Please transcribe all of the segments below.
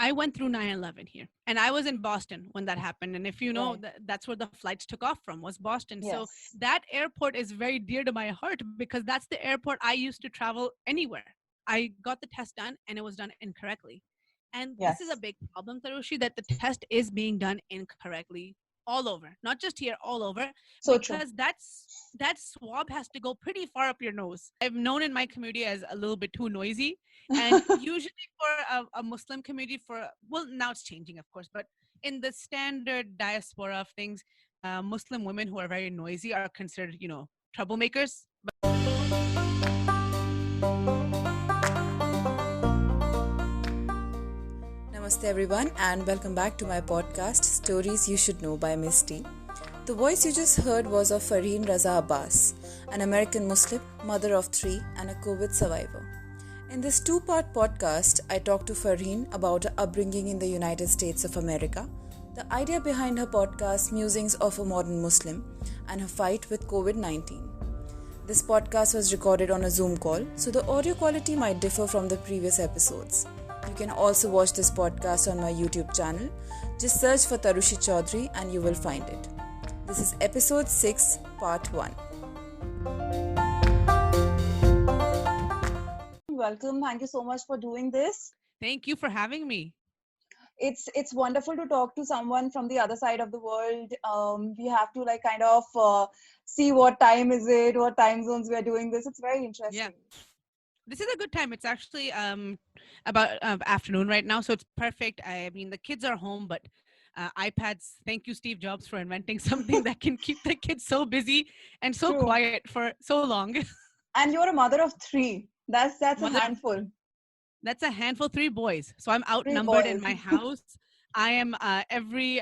I went through 9/11 here, and I was in Boston when that happened. And if you know, Right. that's where the flights took off from, was Boston. So Yes. that airport is very dear to my heart because that's the airport I used to travel anywhere. I got the test done, and it was done incorrectly. And this is a Yes. big problem, Tarushi, that the test is being done incorrectly all over, not just here, all over, So true. because that swab has to go pretty far up your nose. I've known in my community as a little bit too noisy, and usually for a Muslim community, for well, now it's changing, of course, but in the standard diaspora of things, Muslim women who are very noisy are considered, troublemakers. Namaste, everyone, and welcome back to my podcast, Stories You Should Know by Misty. The voice you just heard was of Farheen Raza Abbas, an American Muslim, mother of 3, and a COVID survivor. In this 2-part podcast, I talked to Farheen about her upbringing in the United States of America, the idea behind her podcast, Musings of a Modern Muslim, and her fight with COVID 19. This podcast was recorded on a Zoom call, so the audio quality might differ from the previous episodes. You can also watch this podcast on my YouTube channel. Just search for Tarushi Chaudhary and you will find it. This is episode 6, part 1. Welcome. Thank you so much for doing this. Thank you for having me. It's wonderful to talk to someone from the other side of the world. We have to see what time is it, what time zones we are doing this. It's very Yeah, interesting. this is a good time. It's actually about afternoon right now, so it's perfect. I mean, the kids are home, but iPads. Thank you, Steve Jobs, for inventing something that can keep the kids so busy and so True. quiet for so long. And you're a mother of 3. That's a Mother, handful. that's a handful. 3 boys, so I'm 3 outnumbered in boys. my house. I am every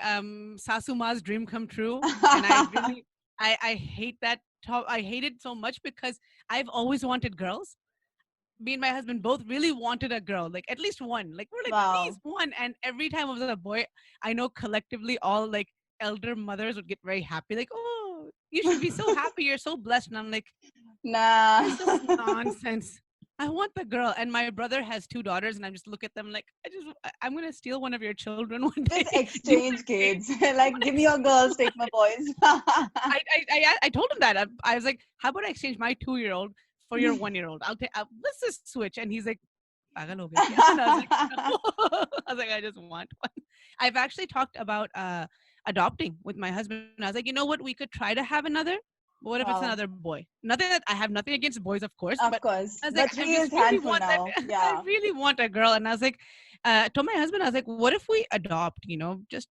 Sasuma's dream come true, and I really, I hate that. I hate it so much because I've always wanted girls. Me and my husband both really wanted a girl, like at least one. Like we're like, please Wow. one. And every time it was a boy, I know collectively all like elder mothers would get very happy, like, oh, you should be so happy, you're so blessed. And I'm like, Nah. this is nonsense. I want the girl. And my brother has 2 daughters, and I just look at them like, I'm gonna steal one of your children one day. Just Do you exchange exchange? kids. Like, give me your girls, take my boys. I told him that. I was like, how about I exchange my 2-year-old for your 1-year-old? I'll take. Let's just switch. And he's like, "Pagal ho gayi kya?" And I was like, no. I was like, I just want one. I've actually talked about adopting with my husband. I was like, you know what? We could try to have another. But what if it's Wow. another boy? Nothing that I have nothing against boys, of course, Of but course. I was like, But I 3 is just really handful want that. now. I Yeah. really want a girl. And I was like, told my husband, I was like, what if we adopt? Just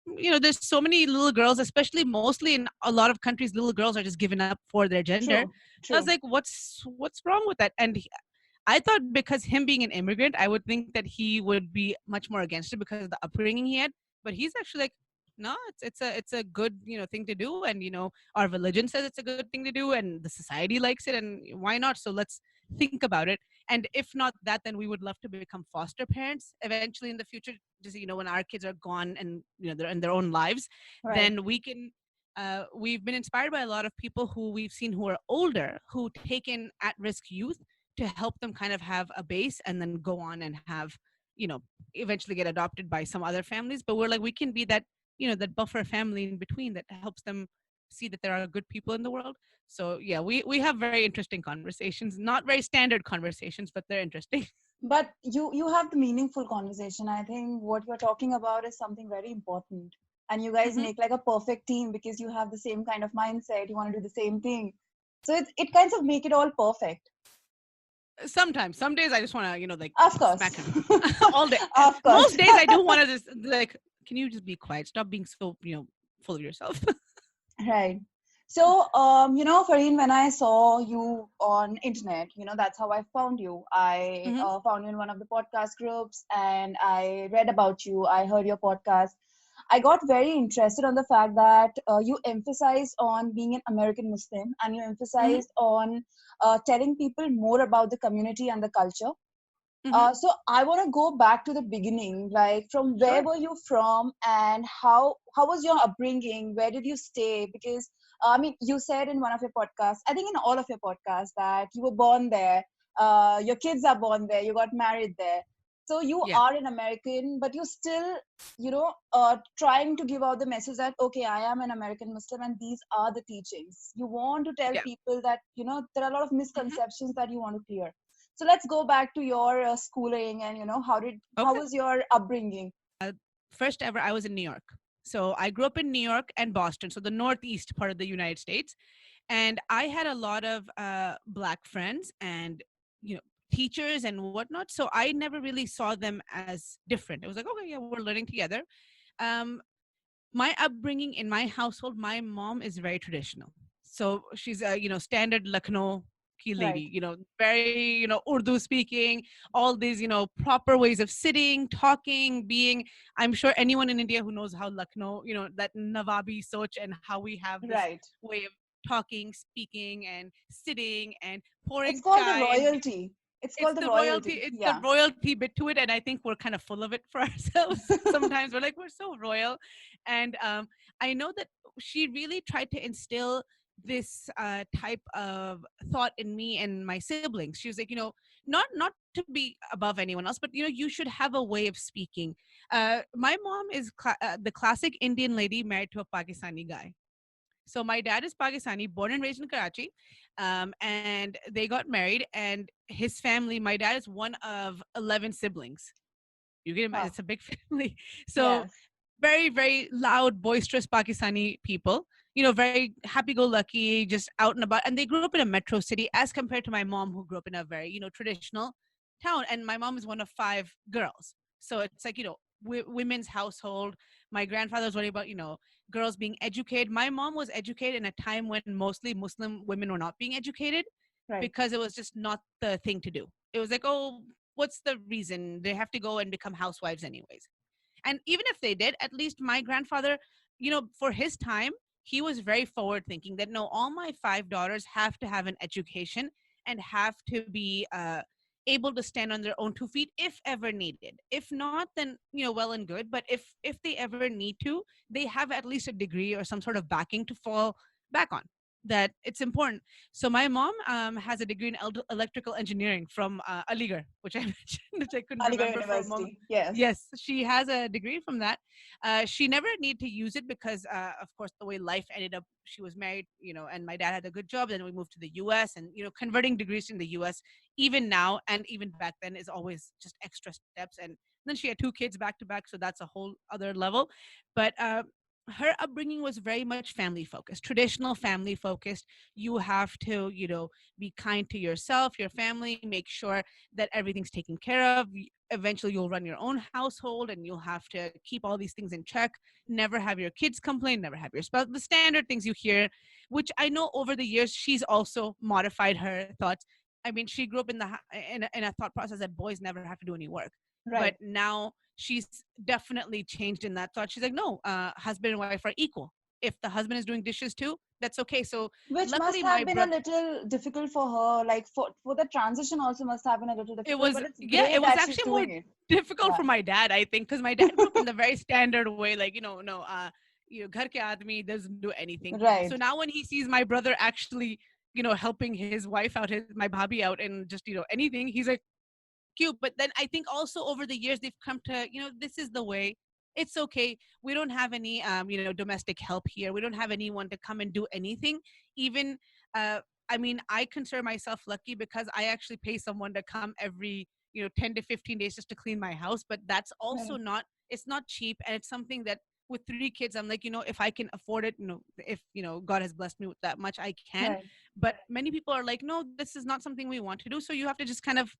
there's so many little girls, especially mostly in a lot of countries, little girls are just given up for their gender. True. I was True. like, what's wrong with that? And I thought because him being an immigrant, I would think that he would be much more against it because of the upbringing he had. But he's actually like, no, it's a good thing to do, and our religion says it's a good thing to do, and the society likes it, and why not? So let's think about it. And if not that, then we would love to become foster parents eventually in the future. Just when our kids are gone and they're in their own lives, Right. then we can. We've been inspired by a lot of people who we've seen who are older, who take in at-risk youth to help them kind of have a base and then go on and have you know eventually get adopted by some other families. But we're like, we can be that that buffer family in between that helps them see that there are good people in the world. So yeah, we have very interesting conversations, not very standard conversations, but they're interesting. But you have the meaningful conversation. I think what you're talking about is something very important. And you guys Hmm. make like a perfect team because you have the same kind of mindset. You want to do the same thing. So it kinds of make it all perfect. Sometimes, some days I just want to like Of course. smack him all day. Of course. Most days I do want to just like, can you just be quiet, stop being so full of yourself. Right. So, Fareen, when I saw you on internet, that's how I found you. I Hmm. found you in one of the podcast groups and I read about you. I heard your podcast. I got very interested on the fact that you emphasized on being an American Muslim and you Hmm. emphasized on telling people more about the community and the culture. Hmm. So I want to go back to the beginning, like from where Sure. were you from and how was your upbringing? Where did you stay? Because I mean, you said in one of your podcasts, I think in all of your podcasts, that you were born there, your kids are born there, you got married there. So you Yeah. are an American, but you still, trying to give out the message that, okay, I am an American Muslim and these are the teachings. You want to tell Yeah. people that, there are a lot of Hmm. misconceptions that you want to clear. So let's go back to your schooling and, how Okay. was your upbringing? First ever, I was in New York. So I grew up in New York and Boston, so the northeast part of the United States. And I had a lot of black friends and teachers and whatnot. So I never really saw them as different. It was like, okay, yeah, we're learning together. Um, my upbringing in my household, my mom is very traditional. So she's a standard Lucknow ki lady, Right. very Urdu speaking, all these proper ways of sitting, talking, being. I'm sure anyone in India who knows how Lucknow, that Nawabi soch and how we have this Right. way of talking, speaking, and sitting and It's pouring called the chai and royalty. It's called the royalty. it's the Yeah. royalty bit to it, and I think we're kind of full of it for ourselves. Sometimes we're like, we're so royal. And I know that she really tried to instill this type of thought in me and my siblings. She was like, not to be above anyone else, but you should have a way of speaking. My mom is the classic Indian lady married to a Pakistani guy. So my dad is Pakistani, born and raised in Karachi, and they got married. And his family, my dad is one of 11 siblings. You get imagine, Oh, it's a big family. So yes. very, very loud, boisterous Pakistani people. Very happy-go-lucky, just out and about. And they grew up in a metro city, as compared to my mom, who grew up in a very, traditional town. And my mom is one of 5 girls, so it's like women's household. My grandfather was worried about girls being educated. My mom was educated in a time when mostly Muslim women were not being educated, Right. because it was just not the thing to do. It was like, oh, what's the reason? They have to go and become housewives anyways. And even if they did, at least my grandfather, for his time, he was very forward thinking that no, all my 5 daughters have to have an education and have to be able to stand on their own 2 feet if ever needed. If not, then well and good. But if they ever need to, they have at least a degree or some sort of backing to fall back on. That it's important. So my mom has a degree in electrical engineering from Aligarh, which I mentioned, which I couldn't Aligarh remember for a moment. University. Yes. Yes, she has a degree from that. She never needed to use it because, of course, the way life ended up, she was married, and my dad had a good job. Then we moved to the U.S. and, converting degrees in the U.S., even now and even back then, is always just extra steps. And then she had 2 kids back to back. So that's a whole other level. But her upbringing was very much family focused, traditional family focused. You have to, be kind to yourself, your family, make sure that everything's taken care of. Eventually you'll run your own household and you'll have to keep all these things in check. Never have your kids complain, never have your spouse, the standard things you hear, which I know over the years she's also modified her thoughts. I mean, she grew up in a thought process that boys never have to do any work. But Right. now she's definitely changed in that thought. She's like, no, husband and wife are equal. If the husband is doing dishes too, that's okay. So Which must luckily have my been a brother, little difficult for her. Like for the transition also must have been a little it difficult, was, but it's yeah, great it was that she's actually more doing it. difficult Yeah. for my dad, I think, because my dad grew up in the very standard way, like no, ghar ke aadmi doesn't do anything. So Right. now when he sees my brother actually helping his wife out, my bhabhi out, and just anything, he's like, cute. But then I think also over the years they've come to, this is the way. It's okay. We don't have any domestic help here. We don't have anyone to come and do anything. Even I mean, I consider myself lucky because I actually pay someone to come every 10 to 15 days just to clean my house. But that's also Right. not, it's not cheap, and it's something that with 3 kids, I'm like, if I can afford it, if God has blessed me with that much, I can. Right. But many people are like, no, this is not something we want to do. So you have to just kind of,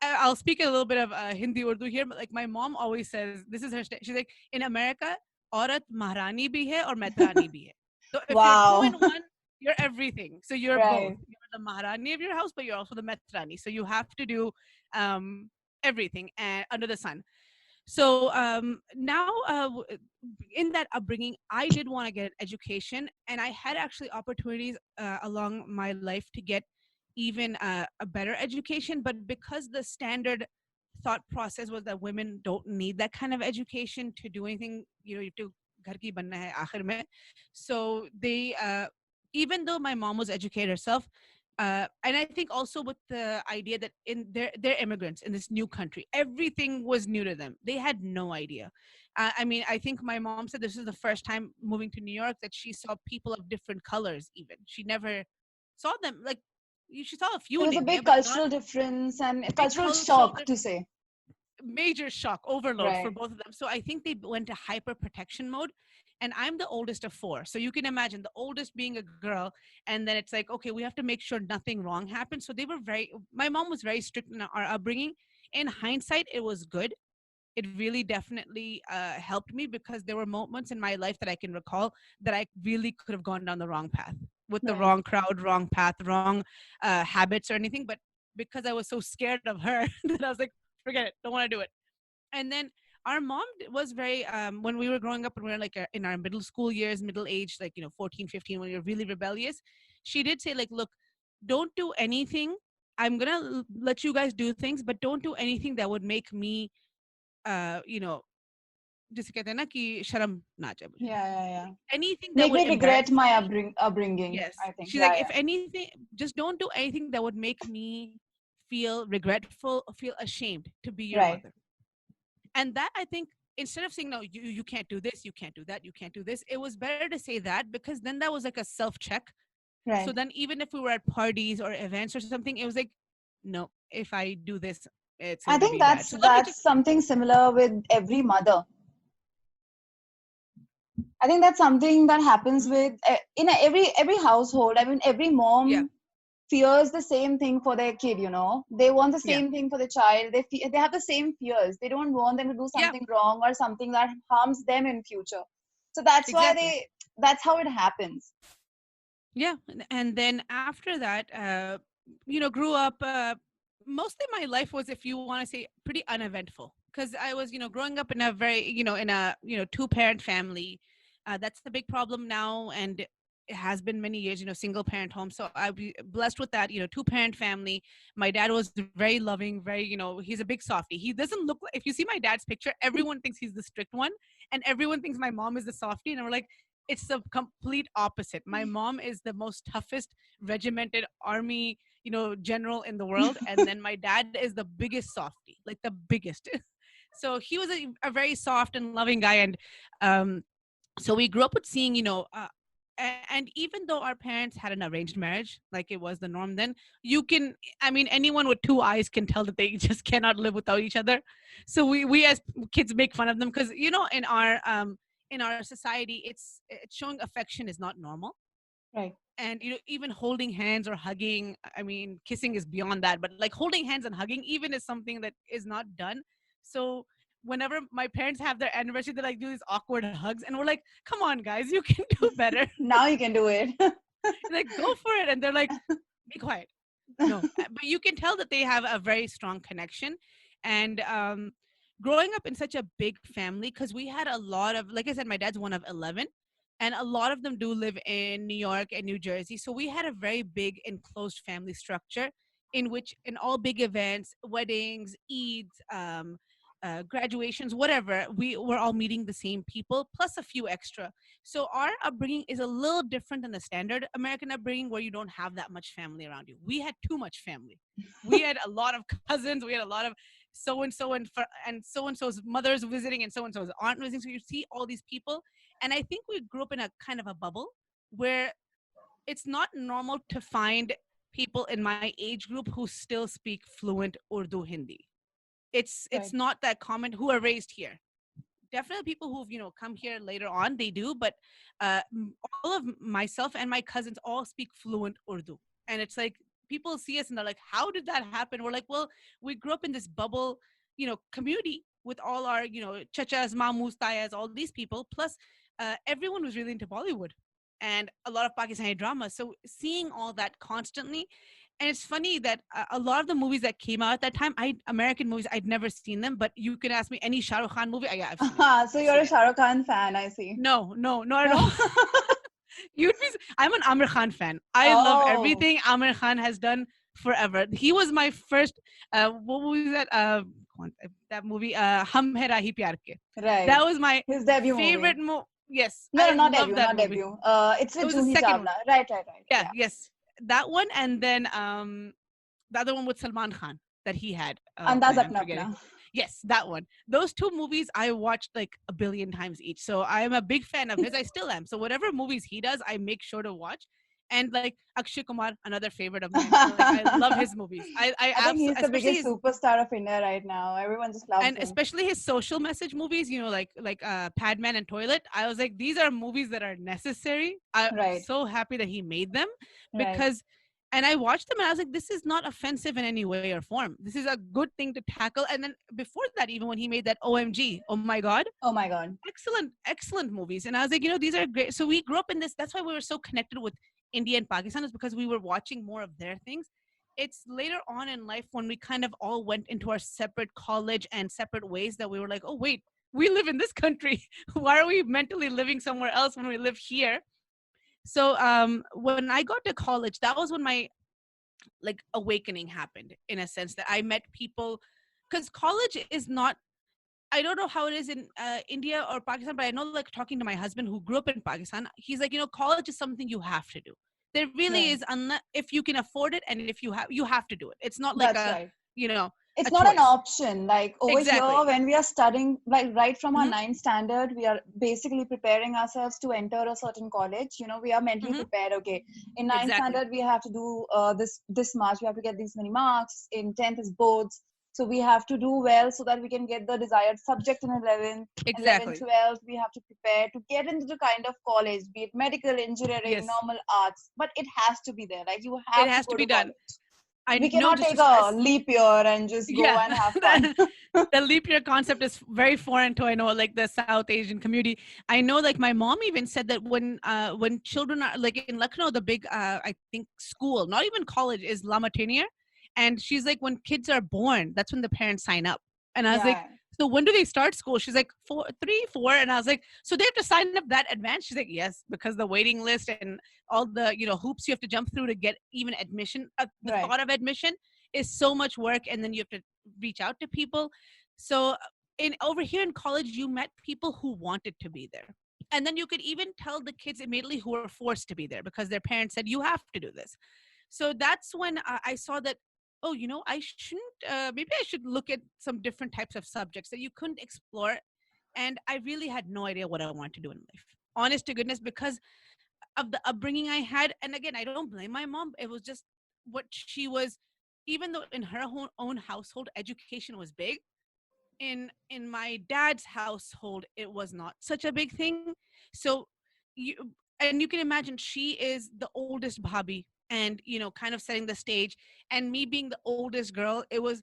I'll speak a little bit of Hindi Urdu here, but like my mom always says, this is her. She's like, in America, औरत महारानी भी है और मैत्रानी भी है. So if you're two in Wow. one, you're everything. So you're both. Right. You're the maharani of your house, but you're also the metrani. So you have to do everything under the sun. So now, in that upbringing, I did want to get an education, and I had actually opportunities along my life to get even a better education. But because the standard thought process was that women don't need that kind of education to do anything, you have to ghar ki banna hai aakhir mein. So they, even though my mom was educated herself, And I think also with the idea that in they're immigrants in this new country, everything was new to them. They had no idea. I mean, I think my mom said this is the first time moving to New York that she saw people of different colors. Even she never saw them. Like she saw a few There in was a India, big but not cultural difference and a big cultural cultural shock, to say. major shock overload for Right. both of them. So I think they went to hyper protection mode. And I'm the oldest of four. So you can imagine the oldest being a girl. And then it's like, okay, we have to make sure nothing wrong happens. So they were my mom was very strict in our upbringing. In hindsight, it was good. It really definitely helped me because there were moments in my life that I can recall that I really could have gone down the wrong path with the Right. wrong crowd, wrong path, wrong habits or anything. But because I was so scared of her that I was like, forget it, don't want to do it. And then our mom was very when we were growing up and we were like in our middle school years, middle age, like 14, 15, when you're really rebellious, she did say like, look, don't do anything. I'm gonna let you guys do things, but don't do anything that would make me you know जिसे कहते हैं ना कि शर्म ना जाए मुझे. Yeah, yeah, yeah. Anything that Make would me regret embarrass my me. upbringing, Yes, I think. she's Yeah, like, if yeah. anything, just don't do anything that would make me feel regretful or feel ashamed to be your Right, mother. And that, I think, instead of saying no, you can't do this, you can't do that, you can't do this, it was better to say that because then that was like a self check. So right. then even if we were at parties or events or something, it was like, no, if I do this, it's I going to think be bad. that's So let me that's just something similar with every mother. I think that's something that happens Mhm. with every household. I mean, every Yeah, mom fears the same thing for their kid. They want the yeah, same thing for the child. They have the same fears. They don't want them to do yeah, something wrong or something that harms them in future. So that's why exactly. that's how it happens. Yeah, and then after that, grew up. Mostly my life was, if you want to say, pretty uneventful because I was, growing up in a very, in a, two-parent family. That's the big problem now, and it has been many years, single parent home. So I be blessed with that, two-parent family. My dad was very loving, very, he's a big softie. He doesn't look like, if you see my dad's picture, everyone thinks he's the strict one, and everyone thinks my mom is the softie, and we're like, it's the complete opposite. My mom is the most toughest regimented army, general in the world. And then my dad is the biggest softie, like the biggest. So he was a very soft and loving guy. And um, so we grew up with seeing, and even though our parents had an arranged marriage, like it was the norm then, I mean, anyone with two eyes can tell that they just cannot live without each other. So we as kids make fun of them because, in our society, it's showing affection is not normal. Right. And even holding hands or hugging, I mean, kissing is beyond that, but like holding hands and hugging even is something that is not done. So whenever my parents have their anniversary, they like do these awkward hugs, and we're like, come on guys, you can do better. Now you can do it. Like, go for it. And they're like, be quiet. No. But you can tell that they have a very strong connection. And growing up in such a big family, because we had a lot of, like I said, my dad's one of 11, and a lot of them do live in New York and New Jersey. So we had a very big enclosed family structure in which, in all big events, weddings, Eids, graduations, whatever, we were all meeting the same people plus a few extra. So our upbringing is a little different than the standard American upbringing, where you don't have that much family around you. We had too much family. We had a lot of cousins. We had a lot of so and so and so and so's mothers visiting and so's aunt visiting. So you see all these people, and I think we grew up in a kind of a bubble where it's not normal to find people in my age group who still speak fluent Urdu Hindi. It's Right. not that common, who are raised here. Definitely people who've come here later on, they do, but all of myself and my cousins all speak fluent Urdu. And it's like, people see us and they're like, how did that happen? We're like, well, we grew up in this bubble, community with all our, chachas, mamus, tayas, all these people, plus everyone was really into Bollywood and a lot of Pakistani drama. So seeing all that constantly, and it's funny that a lot of the movies that came out at that time, American movies, I'd never seen them. But you can ask me any Shah Rukh Khan movie, yeah, I've seen it. So I've you're seen a it. Shah Rukh Khan fan, I see. No, no, not at No? all. I'm an Amir Khan fan. I love Oh, everything Amir Khan has done forever. He was my first. What was that? That movie, Hum Hai Rahi Pyar Ke. right. That was my His debut favorite movie. movie. Yes, No, no, I not love debut, that not movie. debut. It's It with was the Juhi second one. Chawla. Right, right, right. Yeah, Yeah. yes. that one, and then the other one with Salman Khan that he had. Andaz I'm Apna forgetting. Apna. Yes, that one. Those two movies I watched like a billion times each. So I am a big fan of his. I still am. So whatever movies he does, I make sure to watch. And like Akshay Kumar, another favorite of mine. Like I love his movies. I I think he's the especially biggest his, superstar of India right now. Everyone just loves and him. especially his social message movies, Padman and Toilet. I was like, these are movies that are necessary. I'm Right, so happy that he made them, right. because, and I watched them and I was like, this is not offensive in any way or form. This is a good thing to tackle. And then before that, even when he made that OMG, oh my God, Oh my God. excellent movies. And I was like, these are great. So we grew up in this. That's why we were so connected with India and Pakistan, is because we were watching more of their things. It's later on in life when we kind of all went into our separate college and separate ways that we were like, oh wait, we live in this country. Why are we mentally living somewhere else when we live here? So when I got to college, that was when my like awakening happened, in a sense that I met people, because college is not, I don't know how it is in India or Pakistan, but I know, like, talking to my husband who grew up in Pakistan, he's like, college is something you have to do. There really Right. is, unless if you can afford it, and if you have to do it. It's not like That's a, right. you know, It's a not an choice. option. Like over here, Exactly. when we are studying, like right from our Hmm. ninth standard, we are basically preparing ourselves to enter a certain college. We are mentally Hmm. prepared. Okay, in ninth Exactly. standard, we have to do this much. We have to get these many marks. In 10th is boards. So we have to do well so that we can get the desired subject in 11th. 11th, Exactly. 12th, we have to prepare to get into the kind of college, be it medical, engineering, Yes. normal arts. But it has to be there. Like you It have to has to go be to done. college. I We know, cannot just take to a stress. leap year and just go Yeah. and have fun. The leap year concept is very foreign to, I know, like, the South Asian community. I know, like, my mom even said that when children are like in Lucknow, the big I think school, not even college, is Lamatinier. And she's like, when kids are born, that's when the parents sign up. And I was like, Yeah, so when do they start school? She's like, 4, 3, 4. And I was like, so they have to sign up that advance? She's like, yes, because the waiting list and all the hoops you have to jump through to get even admission. The right, thought of admission is so much work, and then you have to reach out to people. So in over here in college, you met people who wanted to be there, and then you could even tell the kids immediately who were forced to be there because their parents said you have to do this. So that's when I saw that, oh, I shouldn't, maybe I should look at some different types of subjects that you couldn't explore. And I really had no idea what I wanted to do in life, honest to goodness, because of the upbringing I had. And again, I don't blame my mom. It was just what she was. Even though in her own household education was big, in my dad's household it was not such a big thing. So you and you can imagine, she is the oldest bhabhi, and kind of setting the stage, and me being the oldest girl, it was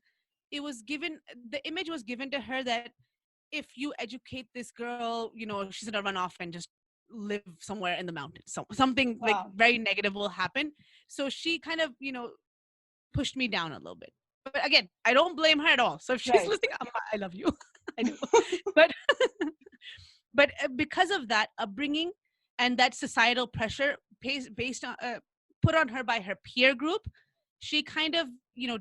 given, the image was given to her that if you educate this girl, she's gonna run off and just live somewhere in the mountains. So something like wow, very negative will happen. So she kind of, pushed me down a little bit. But again, I don't blame her at all. So if she's right, listening, I love you. I do. But because of that upbringing and that societal pressure based on put on her by her peer group, she kind of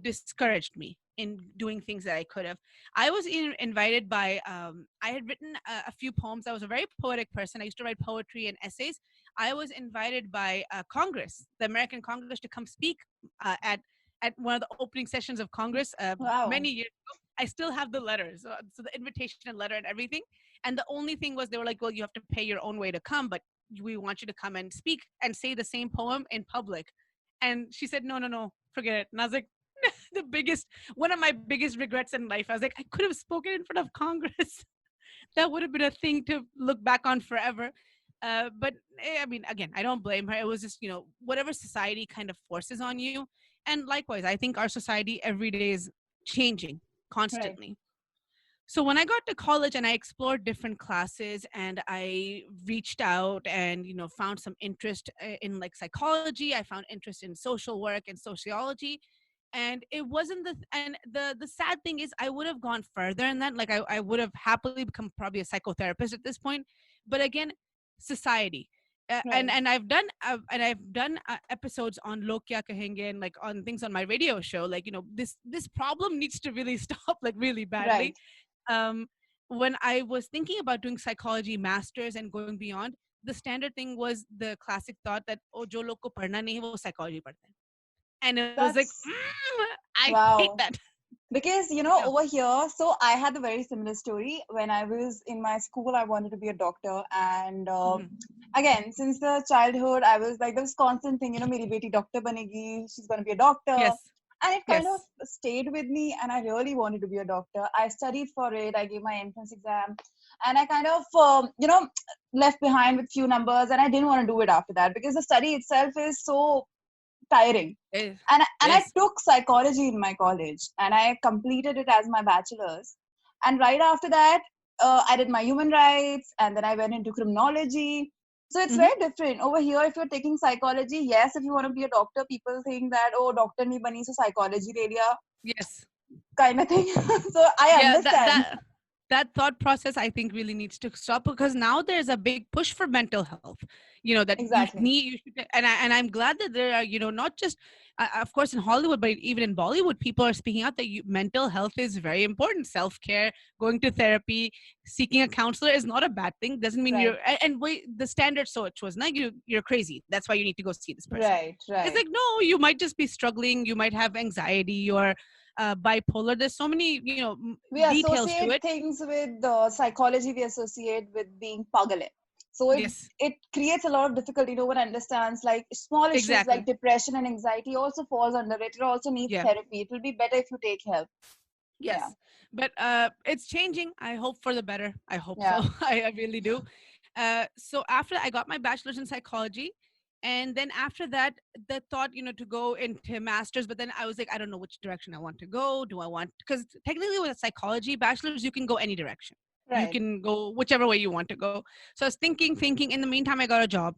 discouraged me in doing things that I could have. I was invited by I had written a few poems. I was a very poetic person. I used to write poetry and essays. I was invited by Congress, the American Congress, to come speak at one of the opening sessions of Congress wow, many years ago. I still have the letters, so the invitation and letter and everything. And the only thing was, they were like, well, you have to pay your own way to come, but we want you to come and speak and say the same poem in public. And she said, no, no, no, forget it. And I was like, one of my biggest regrets in life. I was like, I could have spoken in front of Congress. That would have been a thing to look back on forever. But I mean, again, I don't blame her. It was just, whatever society kind of forces on you. And likewise, I think our society every day is changing right, constantly. So when I got to college and I explored different classes, and I reached out and found some interest in like psychology, I found interest in social work and sociology. And it wasn't the sad thing is, I would have gone further in that. Like, I would have happily become probably a psychotherapist at this point. But again, society. right, And I've done episodes on Log Kya Kahenge, and like on things on my radio show, like this problem needs to really stop, like really badly. right, um, when I was thinking about doing psychology masters and going beyond, the standard thing was the classic thought that, oh, jo log ko padhna nahi hai, wo psychology padhte hain. And it was like, That's I hate wow. that. Because, You know, over here, so I had a very similar story. When I was in my school, I wanted to be a doctor. And mhm. again, since the childhood, I was like, there was constant thing, meri beti doctor banegi, she's going to be a doctor. Yes, And it kind of yes, stayed with me, and I really wanted to be a doctor. I studied for it, I gave my entrance exam, and I kind of, left behind with few numbers, and I didn't want to do it after that because the study itself is so tiring. it And I is. took psychology in my college, and I completed it as my bachelor's. And right after that, I did my human rights, and then I went into criminology. So it's Mhm. very different over here. If you're taking psychology, yes, if you want to be a doctor, people think that, oh, doctor nahi bani, so psychology area Yes. kind of thing. So I Yeah, understand. that thought process I think really needs to stop, because now there's a big push for mental health. You know that Exactly. you should, and I'm glad that there are, not just of course in Hollywood, but even in Bollywood, people are speaking out that mental health is very important. Self care, going to therapy, seeking a counselor is not a bad thing. Doesn't mean Right. you're and wait, the standard so it was like you're crazy. That's why you need to go see this person. Right. It's Right. like, no, you might just be struggling. You might have anxiety or bipolar. There's so many, We details to associate it. things with psychology, we associate with being pagale. So Yes, it creates a lot of difficulty. No one understands, like small issues like exactly. depression and anxiety also falls under it. It also needs Yeah. therapy. It will be better if you take help. Yeah. Yes. But it's changing. I hope for the better. I hope so. Yeah. I really do. So after I got my bachelor's in psychology, and then after that, the thought, to go into master's, but then I was like, I don't know which direction I want to go. Do I want, because technically with a psychology bachelor's, you can go any direction. You Right. can go whichever way you want to go. So I was thinking. In the meantime, I got a job.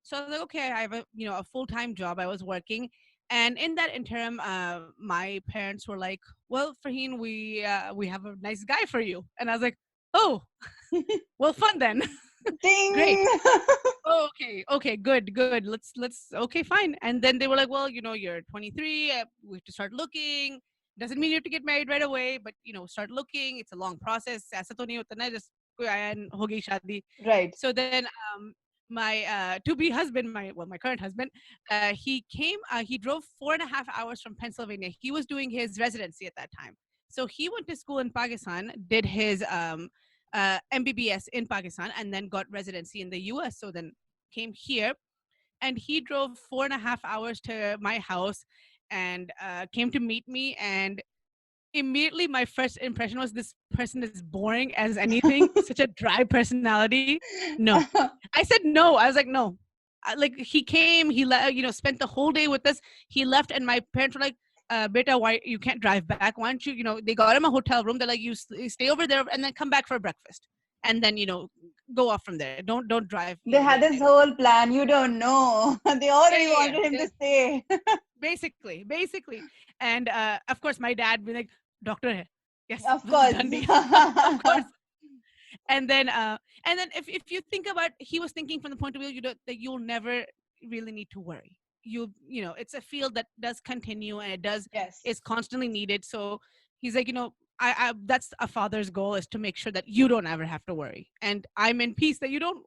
So I was like, okay, I have a full-time job. I was working, and in that interim, my parents were like, well, Farheen, we have a nice guy for you. And I was like, oh, well, fun then. Great. Ding. Oh, okay, good. Let's okay, fine. And then they were like, well, you're 23, we have to start looking. Doesn't mean you have to get married right away, but start looking. It's a long process. ऐसा तो नहीं होता ना, just कोई आया and हो गई शादी. Right. So then my to be husband, my current husband, he drove 4.5 hours from Pennsylvania. He was doing his residency at that time. So he went to school in Pakistan, did his MBBS in Pakistan, and then got residency in the US. So then came here, and he drove 4.5 hours to my house and came to meet me. And immediately my first impression was, this person is boring as anything, such a dry personality. No. I said no. I was like, no. Like, he came, spent the whole day with us. He left, and my parents were like, beta, why you can't drive back? Why don't you, they got him a hotel room. They're like, you stay over there and then come back for breakfast, and then go off from there. Don't drive, They had late this night. whole plan. You don't know. They already Yeah. wanted him to stay. Basically. And of course my dad be like, doctor hai. Yes, Of well course. done deal. Of course. And then if you think about, he was thinking from the point of view, that you'll never really need to worry. It's a field that does continue, and is Yes. constantly needed. So he's like, I that's a father's goal, is to make sure that you don't ever have to worry, and I'm in peace that you don't,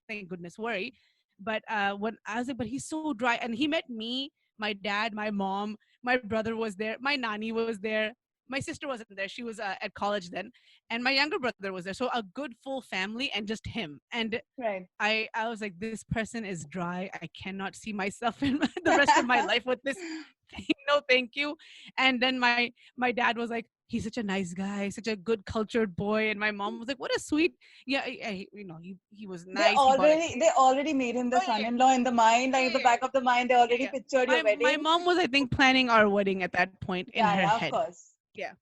thank goodness, worry. But when I was like, but he's so dry. And he met me, my dad, my mom, my brother was there, my nanny was there, my sister wasn't there, she was at college then, and my younger brother was there. So a good full family, and just him. And Right. I was like, this person is dry. I cannot see myself in the rest of my life with this thing. No, thank you. And then my dad was like, he's such a nice guy, such a good cultured boy. And my mom was like, what a sweet, yeah, he was They nice. He bought a already cake. they already made him the Oh yeah, son-in-law in the mind, like in the yeah, back of the mind. They already yeah. pictured your My wedding. mom was, I think, planning our wedding at that point in Yeah, her yeah, of head. course. Yeah.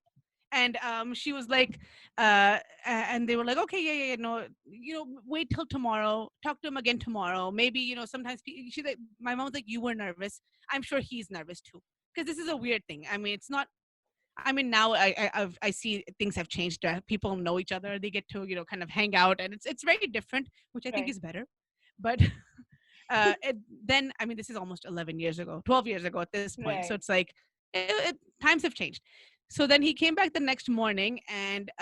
And she was like, and they were like, okay, yeah, no, wait till tomorrow, talk to him again tomorrow, maybe, sometimes she's like, my mom was like, you were nervous, I'm sure he's nervous too, because this is a weird thing. I mean, it's not, I mean, now I see things have changed. People know each other, they get to, kind of hang out, and it's very different, which I think Right. is better. But then, I mean, this is almost 11 years ago, 12 years ago at this point. So Right. it's like, times have changed. So then he came back the next morning, and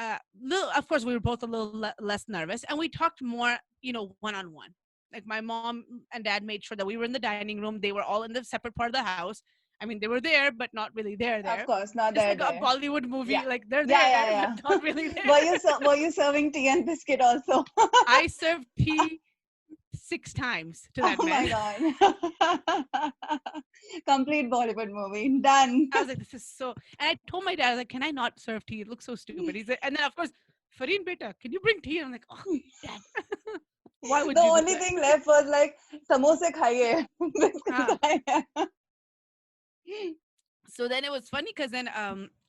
of course, we were both a little less nervous, and we talked more, one on one. Like my mom and dad made sure that we were in the dining room. They were all in the separate part of the house. I mean, they were there, but not really there. Of course, not Just there, like a there. Bollywood movie, Yeah. like they're Yeah, there, but yeah, not yeah. really there. Were you serving tea and biscuit also? I served tea 6 times to that Oh man. my god. Complete Bollywood movie. Done. I was like, this is so. And I told my dad, I was like, can I not serve tea? It looks so stupid. He's like, and then of course, Fareen beta, can you bring tea? And I'm like, oh, dad, why would The you do only that? thing left was like samosa khaiye. Biscuits Ah. khaiye. So then it was funny because then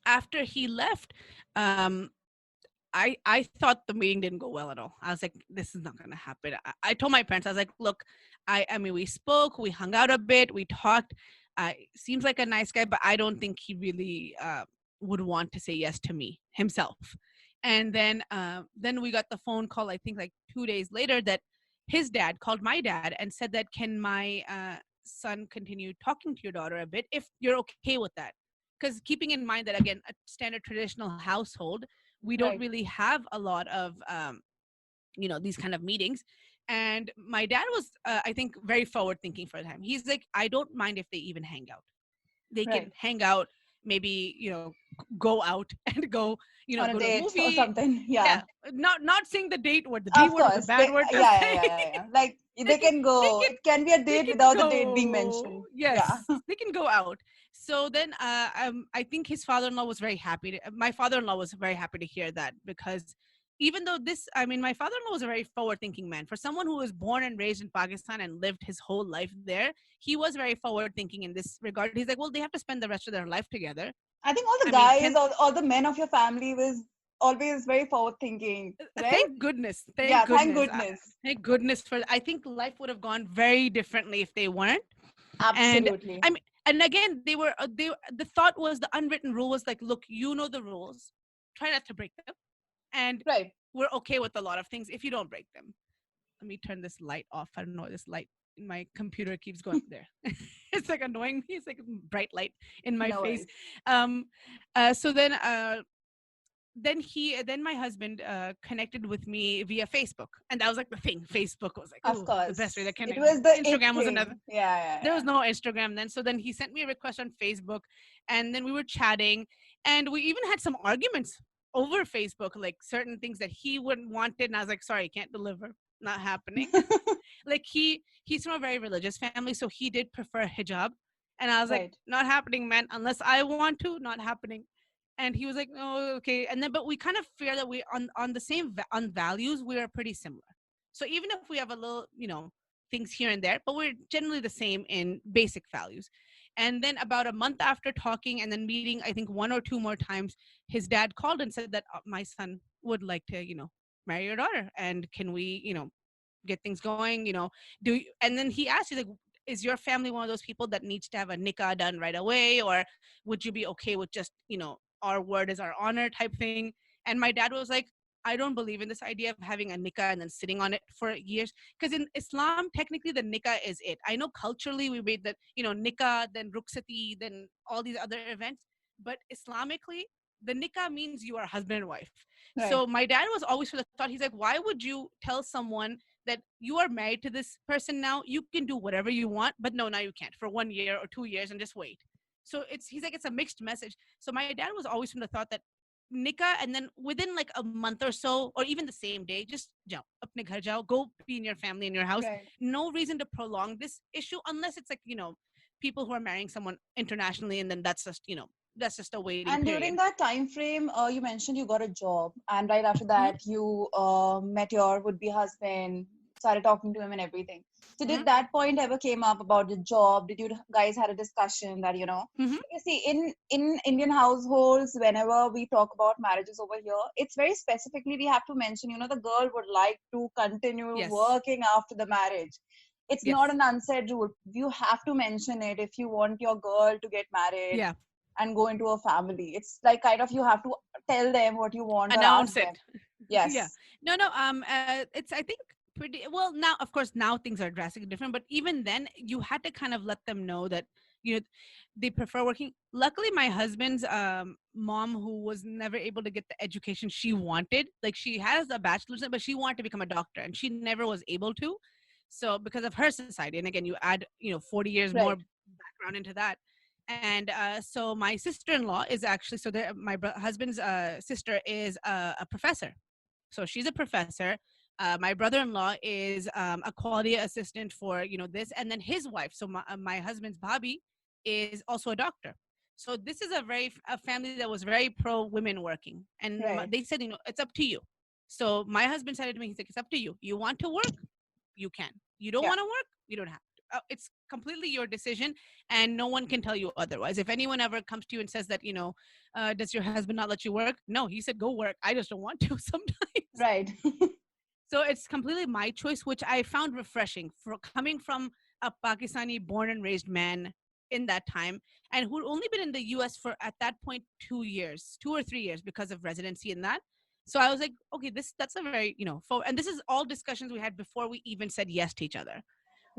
after he left, um, I thought the meeting didn't go well at all. I was like, this is not gonna happen. I told my parents, I was like, look, I mean, we spoke, we hung out a bit, we talked. Seems like a nice guy, but I don't think he really would want to say yes to me himself. And then we got the phone call. I think like 2 days later that his dad called my dad and said that can my son continue talking to your daughter a bit if you're okay with that. Because keeping in mind that again, a standard traditional household, we don't Right. really have a lot of these kind of meetings. And my dad was I think very forward thinking for the time. He's like, I don't mind if they even hang out. They can Right. hang out, maybe go out and go On a go to a date or movie. something. Yeah, Yeah. not saying the date word, the D Of word was a course. bad word to Yeah, yeah, say. yeah, yeah, yeah. Like they they can can they go. can It can be a they date can without the date being go. mentioned. Yeah. Yes, they can go out. So then I think his father-in-law was very happy my father-in-law was very happy to hear that, because even though my father-in-law was a very forward-thinking man. For someone who was born and raised in Pakistan and lived his whole life there, he was very forward-thinking in this regard. He's like, well, they have to spend the rest of their life together. I think all I the mean, guys, can all the men of your family was always very forward thinking, right? thank goodness, thank Yeah, thank goodness. goodness. Thank goodness for. I think life would have gone very differently if they weren't. And Absolutely. I mean, and again, the thought was, the unwritten rule was like, look, you know the rules, try not to break them, and Right. we're okay with a lot of things if you don't break them. Let me turn this light off. I don't know, this light in my computer keeps going there. It's like annoying me. It's like a bright light in my No face. worries. um so then my husband connected with me via Facebook, and that was like the thing. Facebook was like, Of oh, the best way to course. It connect. was the it Instagram was another. thing. Yeah, yeah, There was yeah. no Instagram then. So then he sent me a request on Facebook, and then we were chatting, and we even had some arguments over Facebook, like certain things that he wouldn't wanted, and I was like, sorry, can't deliver, not happening. Like he's from a very religious family, so he did prefer hijab, and I was like, Right. not happening, man, unless I want to, not happening. And he was like, oh, okay. And then but we kind of fear that we on the same on values we are pretty similar. So even if we have a little things here and there, but we're generally the same in basic values. And then about a month after talking and then meeting, I think one or two more times, his dad called and said that my son would like to marry your daughter, and can we get things going, and then he asked, he's like, is your family one of those people that needs to have a nikah done right away, or would you be okay with just our word is our honor type thing? And my dad was like, I don't believe in this idea of having a nikah and then sitting on it for years, because in Islam technically the nikah is it. I know culturally we made that nikah, then ruksati, then all these other events, but Islamically the nikah means you are husband and wife. Right. So my dad was always for the thought, he's like, why would you tell someone that you are married to this person now, you can do whatever you want, but no, now you can't for 1 year or 2 years and just wait. So he's like, it's a mixed message. So my dad was always from the thought that nikah, and then within like a month or so, or even the same day, just jao, apne ghar jao, go be in your family, in your house. Right. No reason to prolong this issue unless it's like people who are marrying someone internationally, and then that's just a waiting And during period. that time frame, you mentioned you got a job, and right after Mhm, that, you met your would-be husband, started talking to him and everything. So, mhm, did that point ever came up about the job? Did you guys had a discussion that mhm. you see in Indian households, whenever we talk about marriages over here, it's very specifically we have to mention, the girl would like to continue Yes, working after the marriage. It's not yes, an unsaid rule. You have to mention it if you want your girl to get married yeah, and go into a family. It's like kind of you have to tell them what you want or ask announce it. them. Yeah, Yes. no, it's, I think, pretty well now. Of course now things are drastically different, but even then you had to kind of let them know that you know they prefer working. Luckily my husband's mom, who was never able to get the education she wanted, like she has a bachelor's but she wanted to become a doctor and she never was able to. So because of her society, and again, you add 40 years more Right. background into that. And so my sister-in-law is actually, so my husband's sister is a professor. So she's a professor. My brother-in-law is a quality assistant for this, and then his wife. So my husband's Bobby is also a doctor. So this is a family that was very pro women working, and Right. they said, it's up to you. So my husband said to me, he's like, it's up to you. You want to work, you can. You don't Yeah. want to work, you don't have to. It's completely your decision, and no one can tell you otherwise. If anyone ever comes to you and says that, does your husband not let you work? No, he said go work. I just don't want to sometimes. Right. So it's completely my choice, which I found refreshing for coming from a Pakistani born and raised man in that time, and who'd only been in the US for at that point 2 years, 2 or 3 years because of residency and that. So I was like, okay, that's a very, and this is all discussions we had before we even said yes to each other.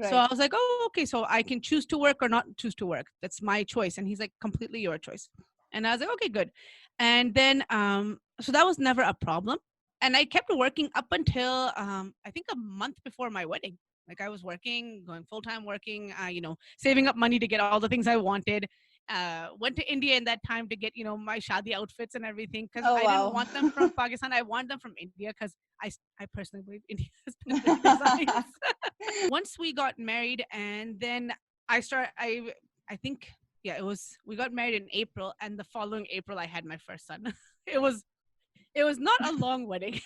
So Right. I was like, oh, okay, so I can choose to work or not choose to work. That's my choice. And he's like, completely your choice. And I was like, okay, good. And then, so that was never a problem. And I kept working up until I think a month before my wedding. Like I was working, going full time working, saving up money to get all the things I wanted. Went to India in that time to get, my shadi outfits and everything because Oh I didn't wow. want them from Pakistan. I want them from India because I personally believe India has better designs. Once we got married, and then I think, yeah, we got married in April, and the following April I had my first son. it was it was not a long wedding.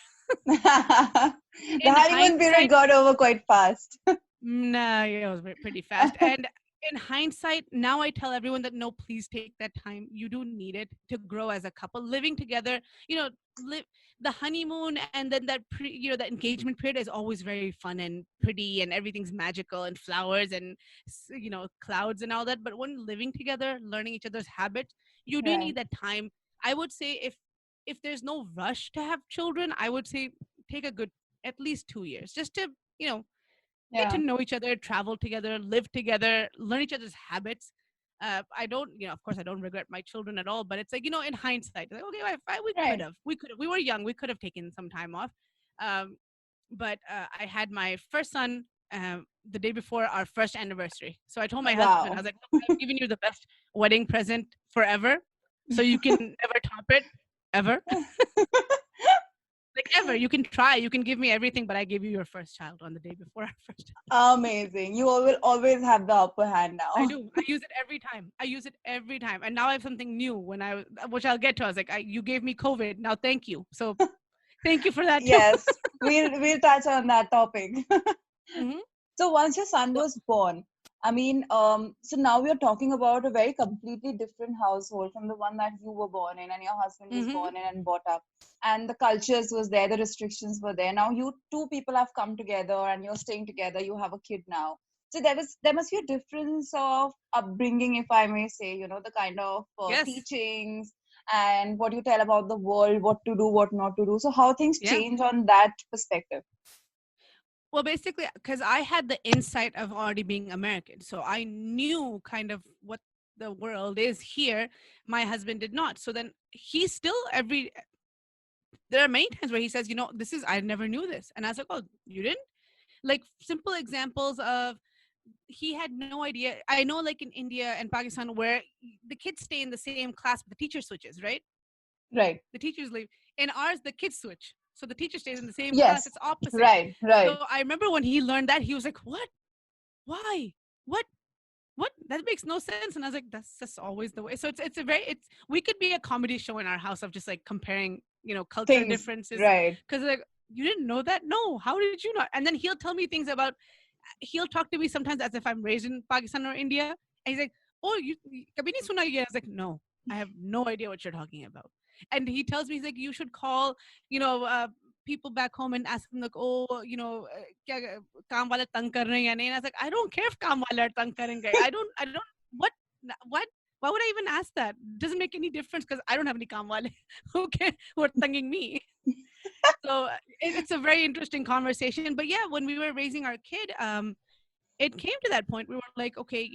The In honeymoon period hindsight, got over quite fast. nah, it was pretty fast. And in hindsight, now I tell everyone that no, please take that time. You do need it to grow as a couple. Living together, live the honeymoon, and then that engagement period is always very fun and pretty, and everything's magical and flowers and clouds and all that. But when living together, learning each other's habits, you do Right. need that time. I would say if there's no rush to have children, I would say take a good at least 2 years just to you know get to Yeah. know each other, travel together, live together, learn each other's habits. I don't, of course, I don't regret my children at all. But it's like, in hindsight, like, okay, Right. we could have, we were young, we could have taken some time off. Um, but I had my first son the day before our first anniversary. So I told my husband, I was Wow. like, look, I've given you the best wedding present forever, so you can never top it, ever. Like ever, you can try, you can give me everything, but I gave you your first child on the day before our first. Amazing. You will always have the upper hand I now. do. I use it every time. I use it every time. And now I have something new which I'll get to. I was like, you gave me COVID. Now thank you. So thank you for that too. Yes. We'll touch on that topic. Hmm. So once your son was born, I mean, so now we are talking about a very completely different household from the one that you were born in and your husband was Hmm. born in and brought up. And the cultures was there, the restrictions were there. Now you two people have come together and you're staying together. You have a kid now. So there must be a difference of upbringing, if I may say. The kind of Yes. teachings and what you tell about the world, what to do, what not to do. So how things Yeah. change on that perspective. Well, basically, because I had the insight of already being American. So I knew kind of what the world is here. My husband did not. So then he still there are many times where he says, I never knew this. And I was like, oh, you didn't? Like simple examples of he had no idea. I know, like in India and Pakistan, where the kids stay in the same class, but the teacher switches, right? Right. The teachers leave. In ours, the kids switch. So the teacher stays in the same class. Yes. It's opposite. Right. So Right. I remember when he learned that, he was like, what? Why? What? What? That makes no sense. And I was like, that's just always the way. So we could be a comedy show in our house of just like comparing, culture Things. differences. Right. Because like, you didn't know that? No. How did you not? And then he'll tell me things about, he'll talk to me sometimes as if I'm raised in Pakistan or India. And he's like, oh, kabhi nahi suna ye? I was like, no, I have no idea what you're talking about. And he tells me, he's like, you should call, people back home and ask them like, oh, kya kaam wale tang kar rahe hain ya nahi? And I was like, I don't care if kaam wale are tang karenge. I don't, what, what? Why would I even ask that? It doesn't make any difference because I don't have any kaam wale who are tanging me. So it's a very interesting conversation. But yeah, when we were raising our kid, it came to that point. We were like, okay,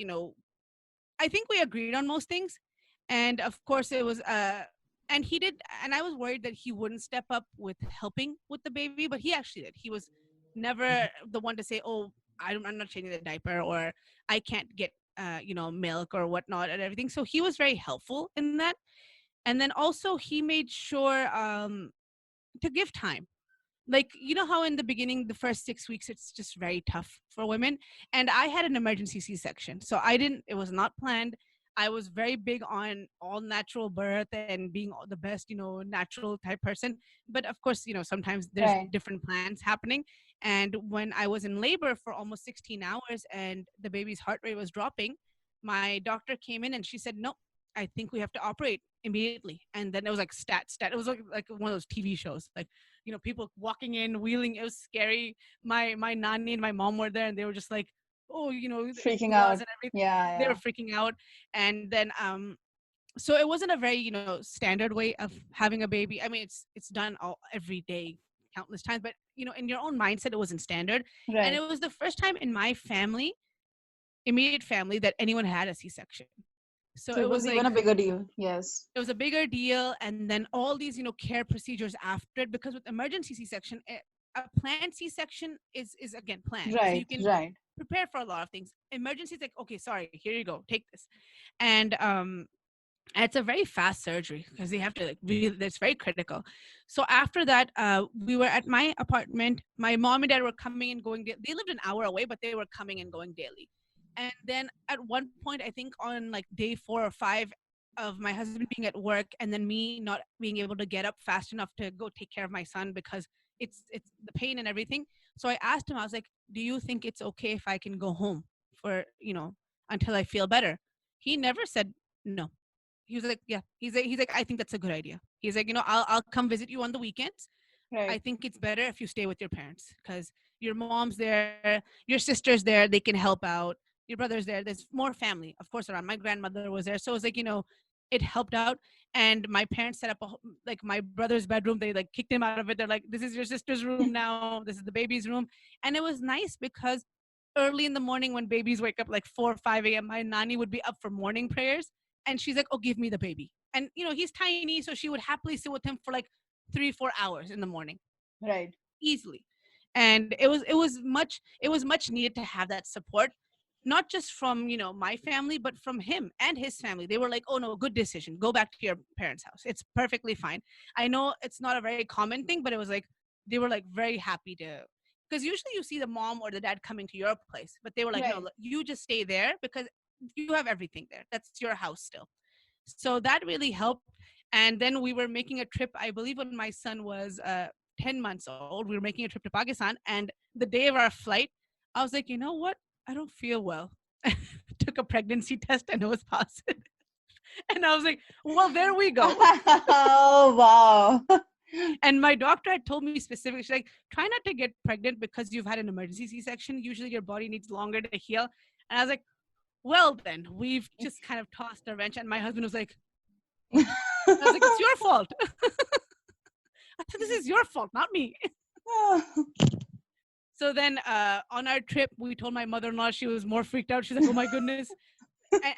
I think we agreed on most things. And of course it was, and he did, and I was worried that he wouldn't step up with helping with the baby, but he actually did. He was never the one to say, oh, I'm not changing the diaper, or I can't get milk or whatnot and everything. So he was very helpful in that. And then also he made sure to give time. Like, you know how in the beginning, the first 6 weeks, it's just very tough for women. And I had an emergency C-section, so it was not planned. I was very big on all natural birth and being the best, natural type person. But of course, sometimes there's Right. different plans happening. And when I was in labor for almost 16 hours and the baby's heart rate was dropping, my doctor came in and she said, "No, I think we have to operate immediately." And then it was like stat. It was like one of those TV shows, like, people walking in, wheeling. It was scary. My nanny and my mom were there, and they were just like, "Oh, the Freaking gauze out. and everything." Yeah, They were yeah. freaking out. And then so it wasn't a very standard way of having a baby. I mean, it's done every day, countless times, but in your own mindset, it wasn't standard. And it Right. was the first time in my immediate family, that anyone had a C-section. So So it it was was like, even a bigger deal. Yes. it was a bigger deal. And then all these care procedures after it, because with emergency C-section, a planned C-section is again planned, so you Right, can right. prepare for a lot of things. Emergency is like, okay, sorry, here you go, take this. And it's a very fast surgery because they have to, like, really, that's very critical. So after that, we were at my apartment. My mom and dad were coming and going. They lived an hour away, but they were coming and going daily. And then at one point, I think on like day 4 or 5 of my husband being at work, and then me not being able to get up fast enough to go take care of my son because it's the pain and everything. So I asked him, I was like, "Do you think it's okay if I can go home for until I feel better?" He never said no. He was like, "Yeah." He's like, "I think that's a good idea." He's like, "I'll come visit you on the weekends. I Right. think it's better if you stay with your parents, because your mom's there, your sister's there, they can help out. Your brother's there. There's more family, of course, around. My grandmother was there, so it was like, it helped out. And my parents set up like my brother's bedroom. They like kicked him out of it. They're like, "This is your sister's room now. This is the baby's room." And it was nice because early in the morning, when babies wake up like 4 or 5 a.m., my nanny would be up for morning prayers, and she's like, "Oh, give me the baby." And he's tiny, so she would happily sit with him for like 3 4 hours in the morning, Right. easily. And it was much needed to have that support, not just from my family, but from him and his family. They were like, "Oh no, good decision, go back to your parents' house, it's perfectly fine." I know it's not a very common thing, but it was like they were like very happy to, because usually you see the mom or the dad coming to your place, but they were like, "No, Right. look, you just stay there because you have everything there. That's your house still." So that really helped. And then we were making a trip, I believe when my son was 10 months old. We were making a trip to Pakistan, and the day of our flight, I was like, "You know what, I don't feel well." Took a pregnancy test and it was positive. And I was like, "Well, there we go." Oh, wow. And my doctor had told me specifically, she's like, "Try not to get pregnant because you've had an emergency C-section. Usually your body needs longer to heal." And I was like, "Well, then we've just kind of tossed a wrench." And my husband was like, "What?" I was like, "It's your fault." I said, "This is your fault, not me." So then on our trip, we told my mother-in-law. She was more freaked out. She's like, "Oh my goodness."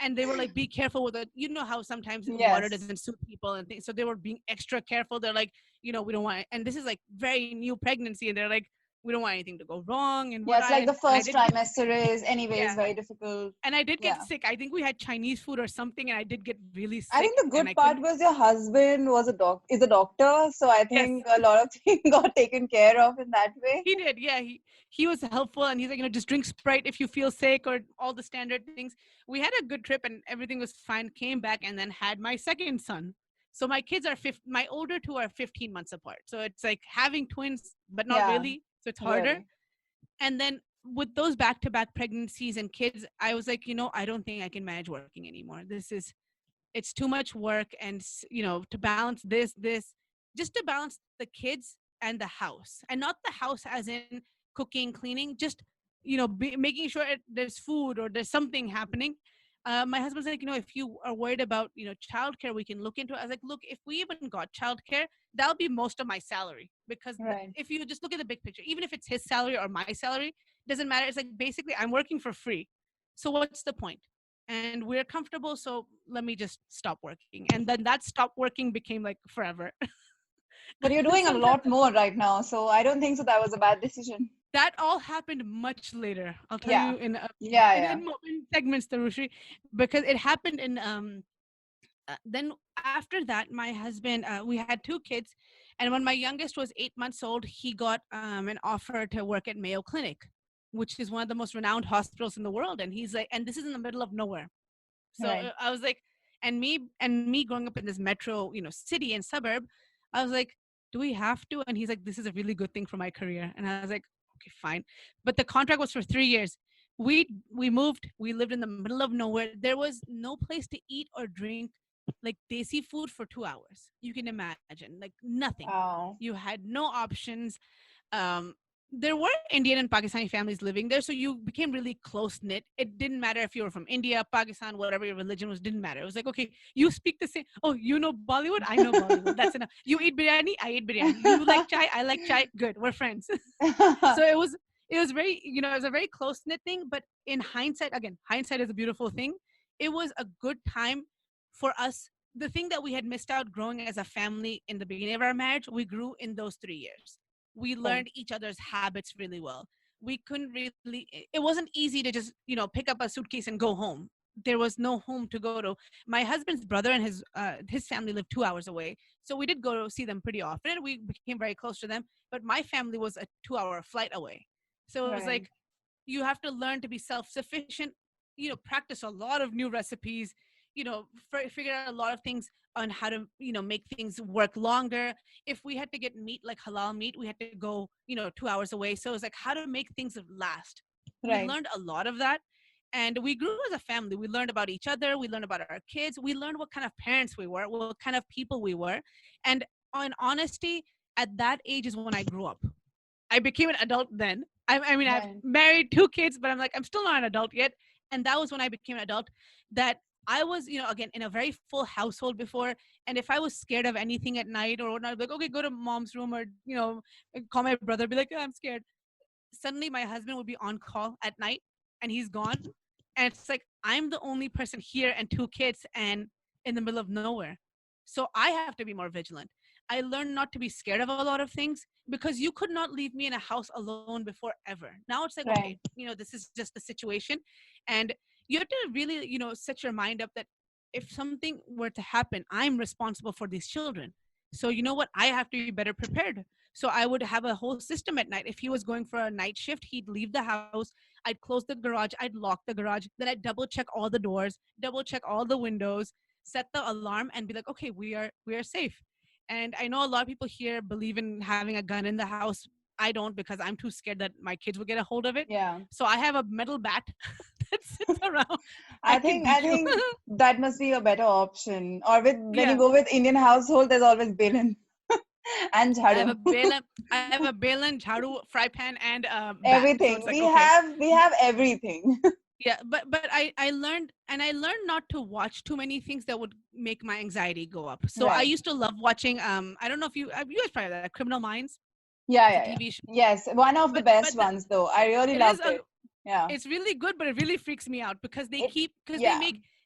And they were like, "Be careful with it." You know how sometimes water Yes. doesn't suit people and things. So they were being extra careful. They're like, "We don't want," and this is like very new pregnancy. And they're like, "We don't want anything to go wrong." And Yeah, it's like the and I first did get trimester sick. is anyways Yeah. very difficult. And I did get Yeah. sick. I think we had Chinese food or something. And I did get really I sick think the and good I part couldn't. was your husband was is a doctor, so I Yes. think a lot of things got taken care of in that way. He did, yeah. He was helpful, and he's like, just drink Sprite if you feel sick, or all the standard things. We had a good trip, and everything was fine. Came back, and then had my second son. So my kids are my older two are 15 months apart. So it's like having twins, but not Yeah, really. So it's harder. really. And then with those back-to-back pregnancies and kids, I was like, I don't think I can manage working anymore. It's too much work, and to balance this, just to balance the kids and the house, and not the house as in cooking, cleaning, just making sure there's food or there's something happening. My husband's like, "If you are worried about childcare, we can look into it." I was like, "Look, if we even got childcare, that'll be most of my salary, because Right. if you just look at the big picture, even if it's his salary or my salary, doesn't matter. It's like basically I'm working for free, so what's the point? And we're comfortable, so let me just stop working." And then that stop working became like forever. But you're doing a Sometimes, lot more right now, so I don't think so that was a bad decision. that all happened much later. I'll tell Yeah. you in Yeah, yeah. in segments, Tarushi, because it happened in then after that, my husband, we had two kids, and when my youngest was 8 months old, he got an offer to work at Mayo Clinic, which is one of the most renowned hospitals in the world. And he's like, and this is in the middle of nowhere. So Right. I was like, and me growing up in this metro, city and suburb, I was like, do we have to? And he's like, this is a really good thing for my career. And I was like, okay, fine. But the contract was for 3 years. We moved. We lived in the middle of nowhere. There was no place to eat or drink like desi food for 2 hours. You can imagine, like nothing. Wow. You had no options. There were Indian and Pakistani families living there, so you became really close knit. It didn't matter if you were from India, Pakistan, whatever your religion was, didn't matter. It was like, okay, you speak the same. Oh, you know Bollywood, I know Bollywood. That's enough. You eat biryani, I eat biryani. You like chai, I like chai. Good, we're friends. So it was very, it was a very close knit thing. But in hindsight, again, hindsight is a beautiful thing. It was a good time for us. The thing that we had missed out growing as a family in the beginning of our marriage, we grew in those 3 years. We Right. learned each other's habits really well. We couldn't really, it wasn't easy to just, pick up a suitcase and go home. There was no home to go to. My husband's brother and his family lived 2 hours away. So we did go to see them pretty often and we became very close to them. But my family was a 2 hour flight away. So it was Right. like, you have to learn to be self-sufficient, practice a lot of new recipes, figure out a lot of things on how to make things work longer. If we had to get meat like halal meat, we had to go 2 hours away. So it was like how to make things last. We Right. learned a lot of that, and we grew as a family. We learned about each other, we learned about our kids, we learned what kind of parents we were, what kind of people we were. And on honesty, at that age is when I grew up. I became an adult then. I mean, I've Right. married two kids, but I'm like, I'm still not an adult yet. And that was when I became an adult. That I was, again, in a very full household before. And if I was scared of anything at night or whatnot, I'd be like, okay, go to mom's room or, call my brother, be like, "Oh, I'm scared." Suddenly my husband would be on call at night and he's gone. And it's like, I'm the only person here and two kids and in the middle of nowhere. So I have to be more vigilant. I learned not to be scared of a lot of things because you could not leave me in a house alone before ever. Now it's like, okay, Right. this is just the situation. And you have to really, set your mind up that if something were to happen, I'm responsible for these children. So you know what? I have to be better prepared. So I would have a whole system at night. If he was going for a night shift, he'd leave the house. I'd close the garage. I'd lock the garage. Then I'd double check all the doors, double check all the windows, set the alarm, and be like, okay, we are safe. And I know a lot of people here believe in having a gun in the house. I don't because I'm too scared that my kids will get a hold of it. Yeah. So I have a metal bat that sits around. I I can think beat I you. think that must be a better option. Or with when you Yeah. go with Indian household, there's always Balin and I have a Jhadu. balan, I have a balan, jharu, fry pan, and bat. So it's Everything. like We okay, have we have everything. yeah. But I learned, and I learned not to watch too many things that would make my anxiety go up. So I Right. used to love watching. I don't know if you guys probably that Criminal Minds. Yeah, It's a yeah, yeah. TV show, Yes, one of the but best ones though. I really it is loved a it. Yeah. it's really good, but it really freaks me out because It because yeah.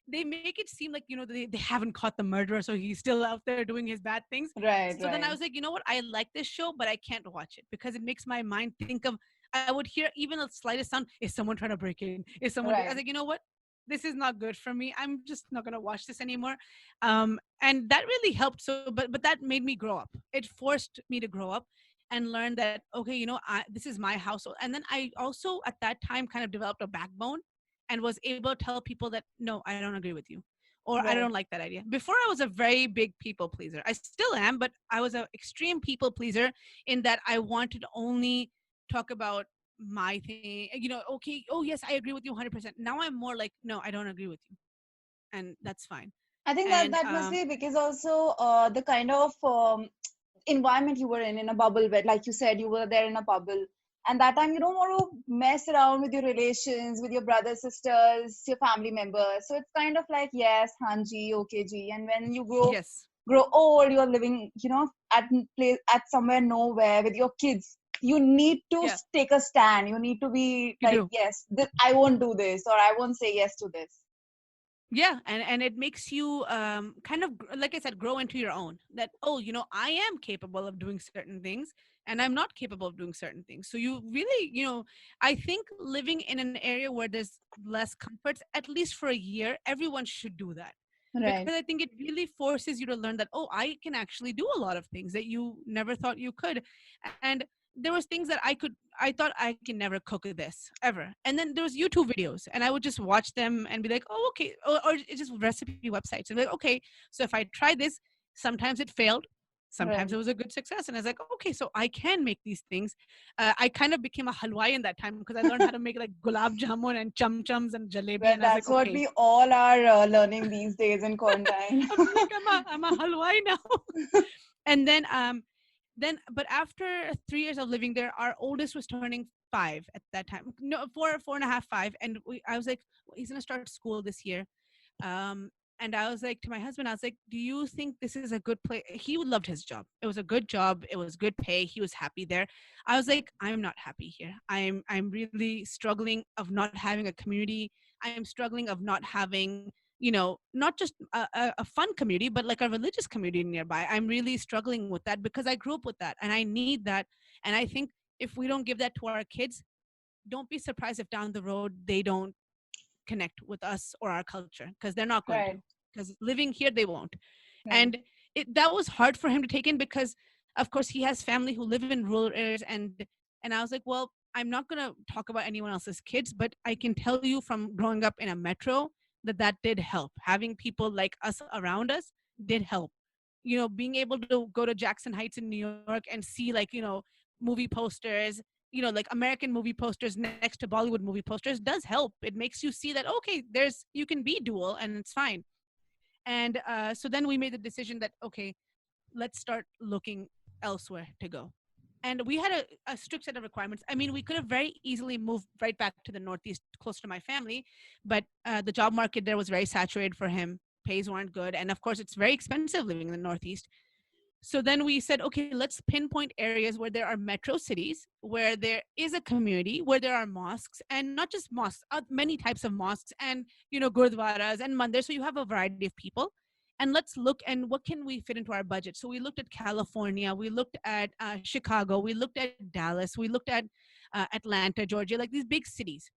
they make it seem like they haven't caught the murderer, so he's still out there doing his bad things. Right, So then I right. was like, you know what? I like this show, but I can't watch it because it makes my mind think of. I would hear even the slightest sound. Is someone trying to break in? Is someone? I was Right. like, you know what? This is not good for me. I'm just not gonna watch this anymore. And that really helped. So, but that made me grow up. It forced me to grow up and learn that okay, this is my household. And then I also at that time kind of developed a backbone and was able to tell people that no, I don't agree with you, or I don't Right. like that idea. Before I was a very big people pleaser. I still am, but I was an extreme people pleaser in that I wanted to only talk about my thing. Okay, oh yes, I agree with you 100%. Now I'm more like no, I don't agree with you, and that's fine. I think that And that must be because also the kind of environment you were in a bubble where, like you said, you were there in a bubble. And that time you don't want to mess around with your relations, with your brothers, sisters, your family members. So it's kind of like, yes, Hanji, okay, ji. And when you yes, grow old, you're living, place at somewhere nowhere with your kids. You need to yeah, take a stand. You need to be you like, do. yes, I won't do this, or I won't say yes to this. Yeah, and it makes you kind of like I said, grow into your own. That oh, I am capable of doing certain things. and I'm not capable of doing certain things. So you really, I think living in an area where there's less comforts, at least for a year, everyone should do that. Right. Because I think it really forces you to learn that, oh, I can actually do a lot of things that you never thought you could. And there was things that I thought I can never cook this ever. And then there was YouTube videos, and I would just watch them and be like, oh, okay. Or it's just recipe websites. And be like, okay, so if I try this, sometimes it failed. Sometimes Right. it was a good success. And I was like, okay, so I can make these things. I kind of became a halwai in that time because I learned how to make like gulab jamun and chum chums and jalebi. Well, And I was like, that's what okay, we all are learning these days in quarantine. I'm like, I'm a halwai now. And then but after 3 years of living there, our oldest was turning 5 at that time. No, 4.5, 5. And I was like, well, he's gonna start school this year. And I was like to my husband, I was like, do you think this is a good place? He loved his job. It was a good job. It was good pay. He was happy there. I was like, I'm not happy here. I'm really struggling of not having a community. I'm struggling of not having, not just a fun community, but like a religious community nearby. I'm really struggling with that because I grew up with that and I need that. And I think if we don't give that to our kids, don't be surprised if down the road they don't connect with us or our culture, because they're not going to, Right. because living here they won't. Right. And that was hard for him to take in because of course he has family who live in rural areas. And I was like, well, I'm not going to talk about anyone else's kids, but I can tell you from growing up in a metro that did help. Having people like us around us did help. Being able to go to Jackson Heights in New York and see like, movie posters, like American movie posters next to Bollywood movie posters does help. It makes you see that, okay, you can be dual and it's fine. And so then we made the decision that, okay, let's start looking elsewhere to go. And we had a strict set of requirements. I mean, we could have very easily moved right back to the Northeast, close to my family, but the job market there was very saturated for him. Pays weren't good. And of course, it's very expensive living in the Northeast. So then we said, okay, let's pinpoint areas where there are metro cities, where there is a community, where there are mosques, and not just mosques, many types of mosques, and gurdwaras and mandirs. So you have a variety of people. And let's look and what can we fit into our budget. So we looked at California, we looked at Chicago, we looked at Dallas, we looked at Atlanta, Georgia, like these big cities.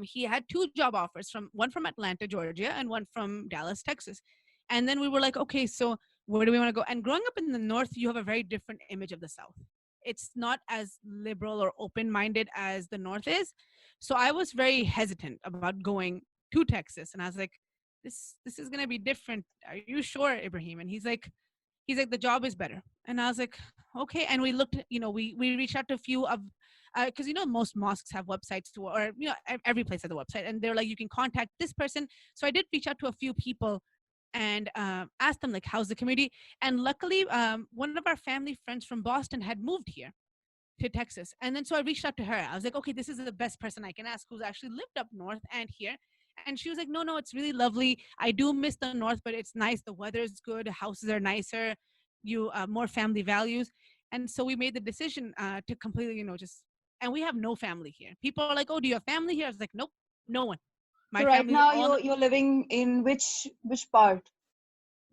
He had 2 job offers, from one from Atlanta, Georgia, and one from Dallas, Texas. And then we were like, okay, so where do we want to go? And growing up in the North, you have a very different image of the South. It's not as liberal or open-minded as the North is. So I was very hesitant about going to Texas. And I was like, this is going to be different. Are you sure, Ibrahim? And he's like, the job is better. And I was like, okay. And we looked, we reached out to a few of, because most mosques have websites to, or every place has a website, and they're like, you can contact this person. So I did reach out to a few people and asked them like, how's the community? And luckily, one of our family friends from Boston had moved here to Texas. And then so I reached out to her. I was like, okay, this is the best person I can ask who's actually lived up north and here. And she was like, no, it's really lovely. I do miss the North, but it's nice. The weather is good. The houses are nicer. You more family values. And so we made the decision to completely, just, and we have no family here. People are like, oh, do you have family here? I was like, nope, no one. So My right family is now all in you're living in which part?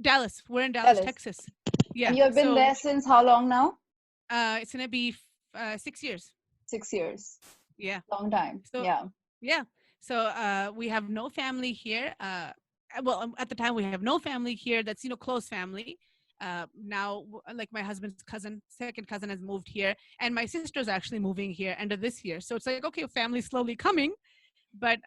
Dallas. We're in Dallas, Dallas. Texas. And Yeah. you have been So there since how long now? it's going to be 6 years. 6 years. Yeah. Long time. So Yeah. yeah. So we have no family here. Well, at the time we have no family here. That's close family. Now, like my husband's second cousin has moved here, and my sister's actually moving here end of this year. So it's like, okay, family's slowly coming, but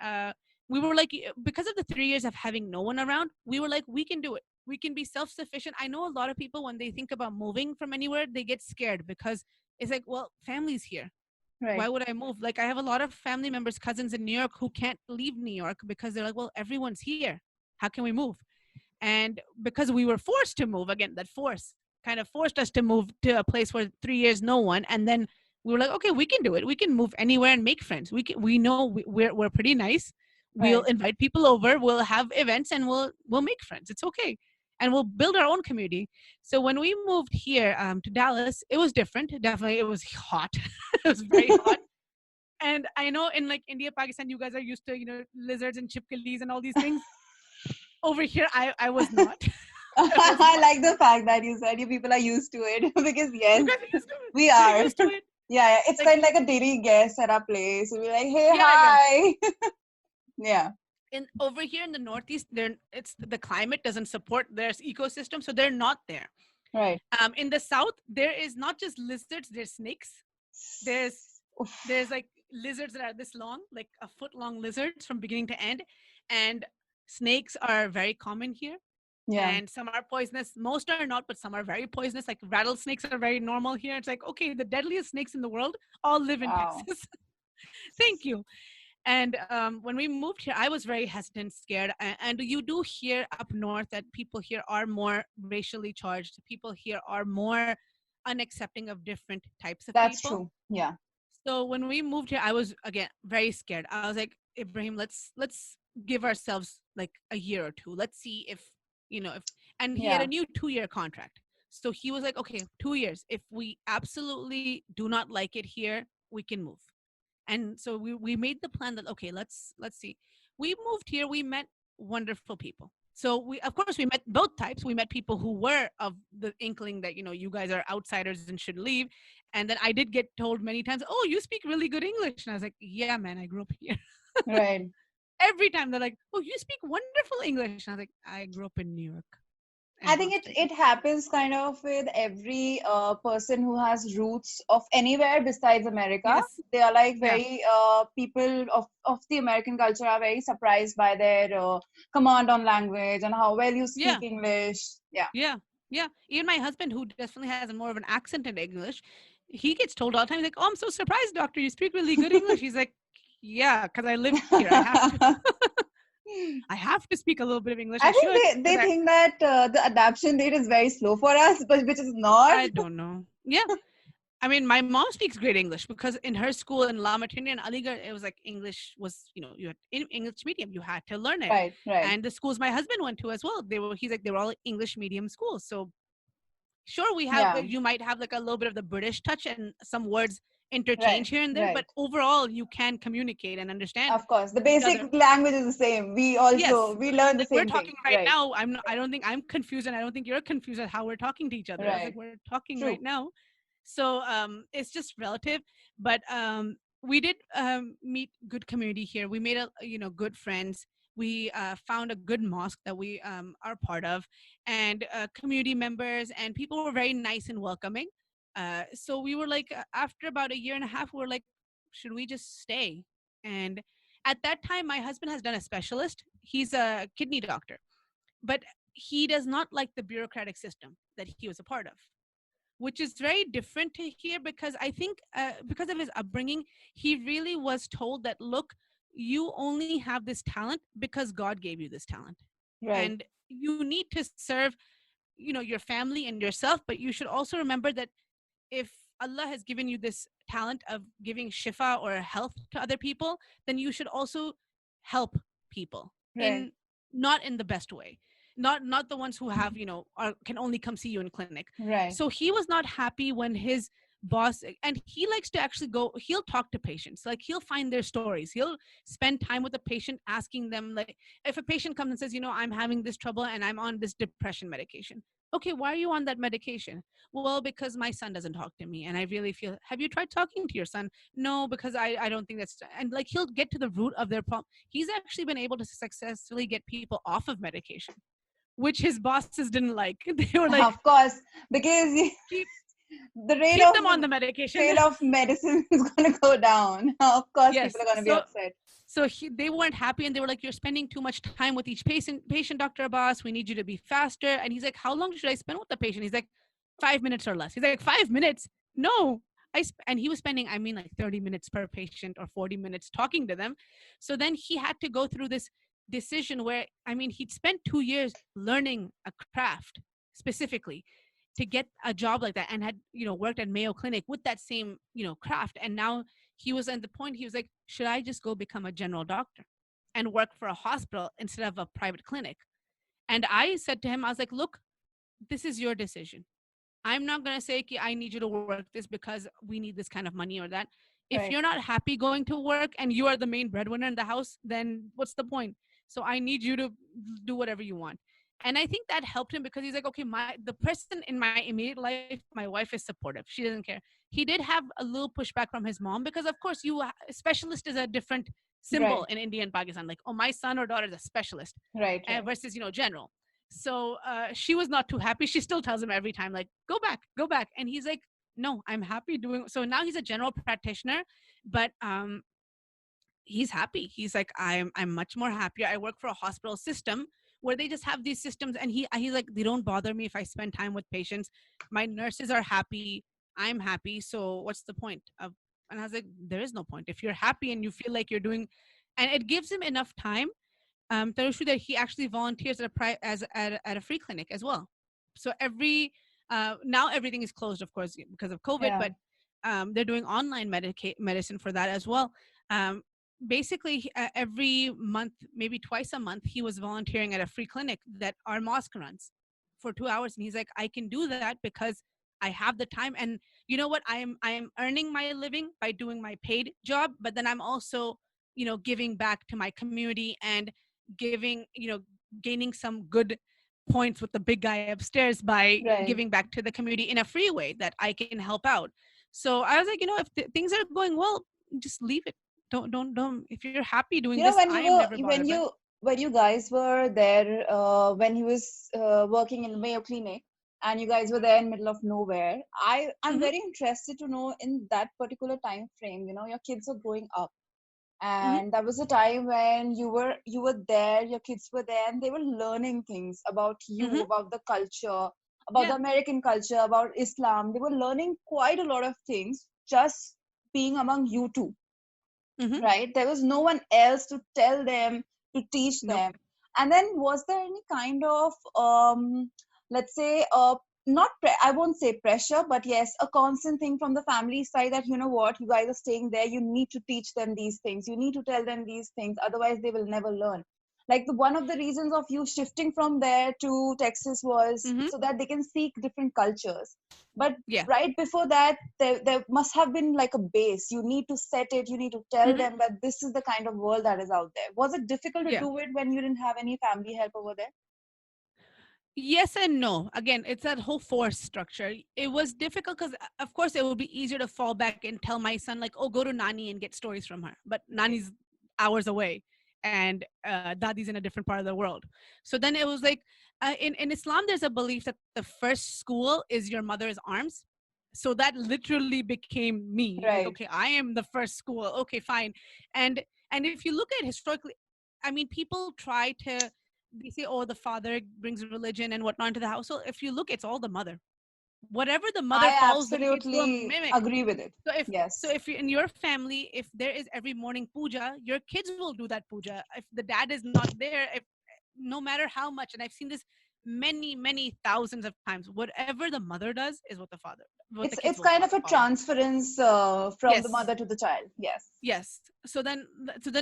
we were like, because of the 3 years of having no one around, we were like, we can do it. We can be self-sufficient. I know a lot of people, when they think about moving from anywhere, they get scared because it's like, well, family's here. Why Right. would I move? Like, I have a lot of family members, cousins in New York who can't leave New York because they're like, well, everyone's here. How can we move? And because we were forced to move, again, that force kind of forced us to move to a place where 3 years, no one. And then we were like, okay, we can do it. We can move anywhere and make friends. We know we're pretty nice. We'll Right. invite people over. We'll have events and we'll make friends. It's okay. And we'll build our own community. So when we moved here to Dallas, it was different. Definitely, it was hot. It was very hot. And I know in like India, Pakistan, you guys are used to, lizards and chipkalis and all these things. Over here, I was not. I like the fact that you said you people are used to it because You yes, guys are used to it. we You're are. used to it. Yeah, yeah, it's Like, kind of like a daily guest at our place. We're like, hey, yeah, yeah. hi. Yeah, And over here in the Northeast, it's the climate doesn't support their ecosystem, so they're not there. right. In the South, there is not just lizards, there's snakes. There's Oof. there's like lizards that are this long, like a foot long lizards from beginning to end. And snakes are very common here. Yeah, And some are poisonous. Most are not, but some are very poisonous. Like rattlesnakes are very normal here. It's like, okay, the deadliest snakes in the world all live in wow. Texas. Thank you. And when we moved here, I was very hesitant, scared. And you do hear up north that people here are more racially charged. People here are more unaccepting of different types of That's people. true. Yeah, So when we moved here, I was again very scared. I was like, Ibrahim, let's give ourselves like a year or two. Let's see if if. And he had a yeah, new 2-year contract. So he was like, okay, 2 years. If we absolutely do not like it here, we can move. And so we made the plan that okay, let's see. We moved here. We met wonderful people. So we of course we met both types. We met people who were of the inkling that you guys are outsiders and should leave. And then I did get told many times, oh, you speak really good English. And I was like, yeah, man, I grew up here. right. Every time they're like, oh, you speak wonderful English. And I was like, I grew up in New York I and think moved it here. it happens kind of with every person who has roots of anywhere besides America. Yes. They are like Yeah. very people of the American culture are very surprised by their command on language and how well you Yeah. speak English. Yeah, Yeah. Yeah. Even my husband, who definitely has more of an accent in English, he gets told all the time, he's like, oh, I'm so surprised, doctor. You speak really good English. He's like, yeah, because I live here. I have to. I have to speak a little bit of English. I I think should they because think that the adaptation rate is very slow for us, but which is not. I don't know. Yeah. I mean, my mom speaks great English because in her school in La Maternia in Aligarh, it was like English was, you had English medium. You had to learn it. Right, right. And the schools my husband went to as well, he's like, they were all English medium schools. So sure, Yeah, you might have like a little bit of the British touch and some words interchange right, here and there, but right. overall, you can communicate and understand Of course, the each other. basic language is the same. We Yes, also we learn the like we're same thing. talking right Right, now. I don't think I'm confused, and I don't think you're confused at how we're talking to each other. It's like right. we're talking right True. now. So it's just relative, but we did meet good community here. We made good friends. We found a good mosque that we are part of, and community members and people were very nice and welcoming. So we were like, after about a year and a half, we were like, should we just stay? And at that time, my husband has done a specialist. He's a kidney doctor, but he does not like the bureaucratic system that he was a part of, which is very different to here because I think because of his upbringing, he really was told that, look, you only have this talent because God gave you this talent. Right, And you need to serve, your family and yourself, but you should also remember that if Allah has given you this talent of giving shifa or health to other people, then you should also help people right, in not in the best way. Not the ones who have, can only come see you in clinic. right, So he was not happy when his boss, and he likes to actually he'll talk to patients, like he'll find their stories, he'll spend time with the patient asking them, like if a patient comes and says, I'm having this trouble and I'm on this depression medication. Okay, why are you on that medication? Well, because my son doesn't talk to me and I really feel, have you tried talking to your son? No, because I don't think that's, and like he'll get to the root of their problem. He's actually been able to successfully get people off of medication, which his bosses didn't like. They were like, of course, because keep the rate keep of them on the medication. sale of medicine is going to go down. Of course, Yes. people are going to be upset. So they weren't happy and they were like, you're spending too much time with each patient, Dr. Abbas. We need you to be faster. And he's like, how long should I spend with the patient? He's like, 5 minutes or less. He's like, 5 minutes? No. And he was spending, I mean, like 30 minutes per patient or 40 minutes talking to them. So then he had to go through this decision where, I mean, he'd spent 2 years learning a craft specifically to get a job like that and had, worked at Mayo Clinic with that same, craft. And now he was at the point, he was like, should I just go become a general doctor and work for a hospital instead of a private clinic? And I said to him, I was like, look, this is your decision. I'm not going to say, I need you to work this because we need this kind of money or that. If Right. you're not happy going to work and you are the main breadwinner in the house, then what's the point? So I need you to do whatever you want. And I think that helped him because he's like, okay, the person in my immediate life, my wife is supportive. She doesn't care. He did have a little pushback from his mom because, of course, specialist is a different symbol Right. in India and Pakistan. Like, oh, my son or daughter is a specialist, Right. Right. versus general. So she was not too happy. She still tells him every time, like, go back, and he's like, no, I'm happy doing. So now he's a general practitioner, but he's happy. He's like, I'm much more happier. I work for a hospital system where they just have these systems, and he's like, they don't bother me if I spend time with patients. My nurses are happy. I'm happy. So what's the point of? And I was like, there is no point if you're happy and you feel like you're doing, and it gives him enough time. Tarushi, that he actually volunteers at a free clinic as well. So now everything is closed, of course, because of COVID, Yeah. but they're doing online medicine for that as well. Um, Basically, every month, maybe twice a month, he was volunteering at a free clinic that our mosque runs for 2 hours, and he's like, I can do that because I have the time. And you know what? I am earning my living by doing my paid job, but then I'm also giving back to my community and giving gaining some good points with the big guy upstairs by Right. giving back to the community in a free way that I can help out. So I was like, if things are going well, just leave it. Don't. If you're happy doing You know, this, I am never bothered by. when you guys were there, when he was working in the Mayo Clinic, and you guys were there in middle of nowhere, I'm Mm-hmm, very interested to know in that particular time frame. You know, your kids are growing up, mm-hmm, and that was a time when you were there, your kids were there, and they were learning things about you, mm-hmm. about the culture, about Yeah. the American culture, about Islam. They were learning quite a lot of things just being among you two, Mm-hmm. right? There was no one else to tell them, to teach Nope. them. And then was there any kind of let's say not I won't say pressure, but yes, a constant thing from the family side that, you know what, you guys are staying there, you need to teach them these things, you need to tell them these things, otherwise they will never learn. Like, the one of the reasons of you shifting from there to Texas was Mm-hmm. so that they can seek different cultures. But Yeah. right before that, there must have been like a base. You need to set it, you need to tell Mm-hmm. them that this is the kind of world that is out there. Was it difficult to Yeah. do it when you didn't have any family help over there? Yes and no. Again, it's that whole force structure. It was difficult because, of course, it would be easier to fall back and tell my son, like, oh, go to Nani and get stories from her. But Right. Nani's hours away, and Dadi's in a different part of the world. So then it was like, in Islam, there's a belief that the first school is your mother's arms. So that literally became me. Like, Right. okay, I am the first school. Okay, fine. And and if you look at historically, I mean, people try to, they say, oh, the father brings religion and whatnot into the household. If you look, it's all the mother. Whatever the mother I follows, the kids will absolutely mimic. agree with it. So Yes. if you're in your family, if there is every morning puja, your kids will do that puja. If the dad is not there, if no matter how much, and I've seen this many thousands of times, whatever the mother does is what the kids It's will kind of a follow. transference from the Yes. mother to the child. Yes. Yes. So then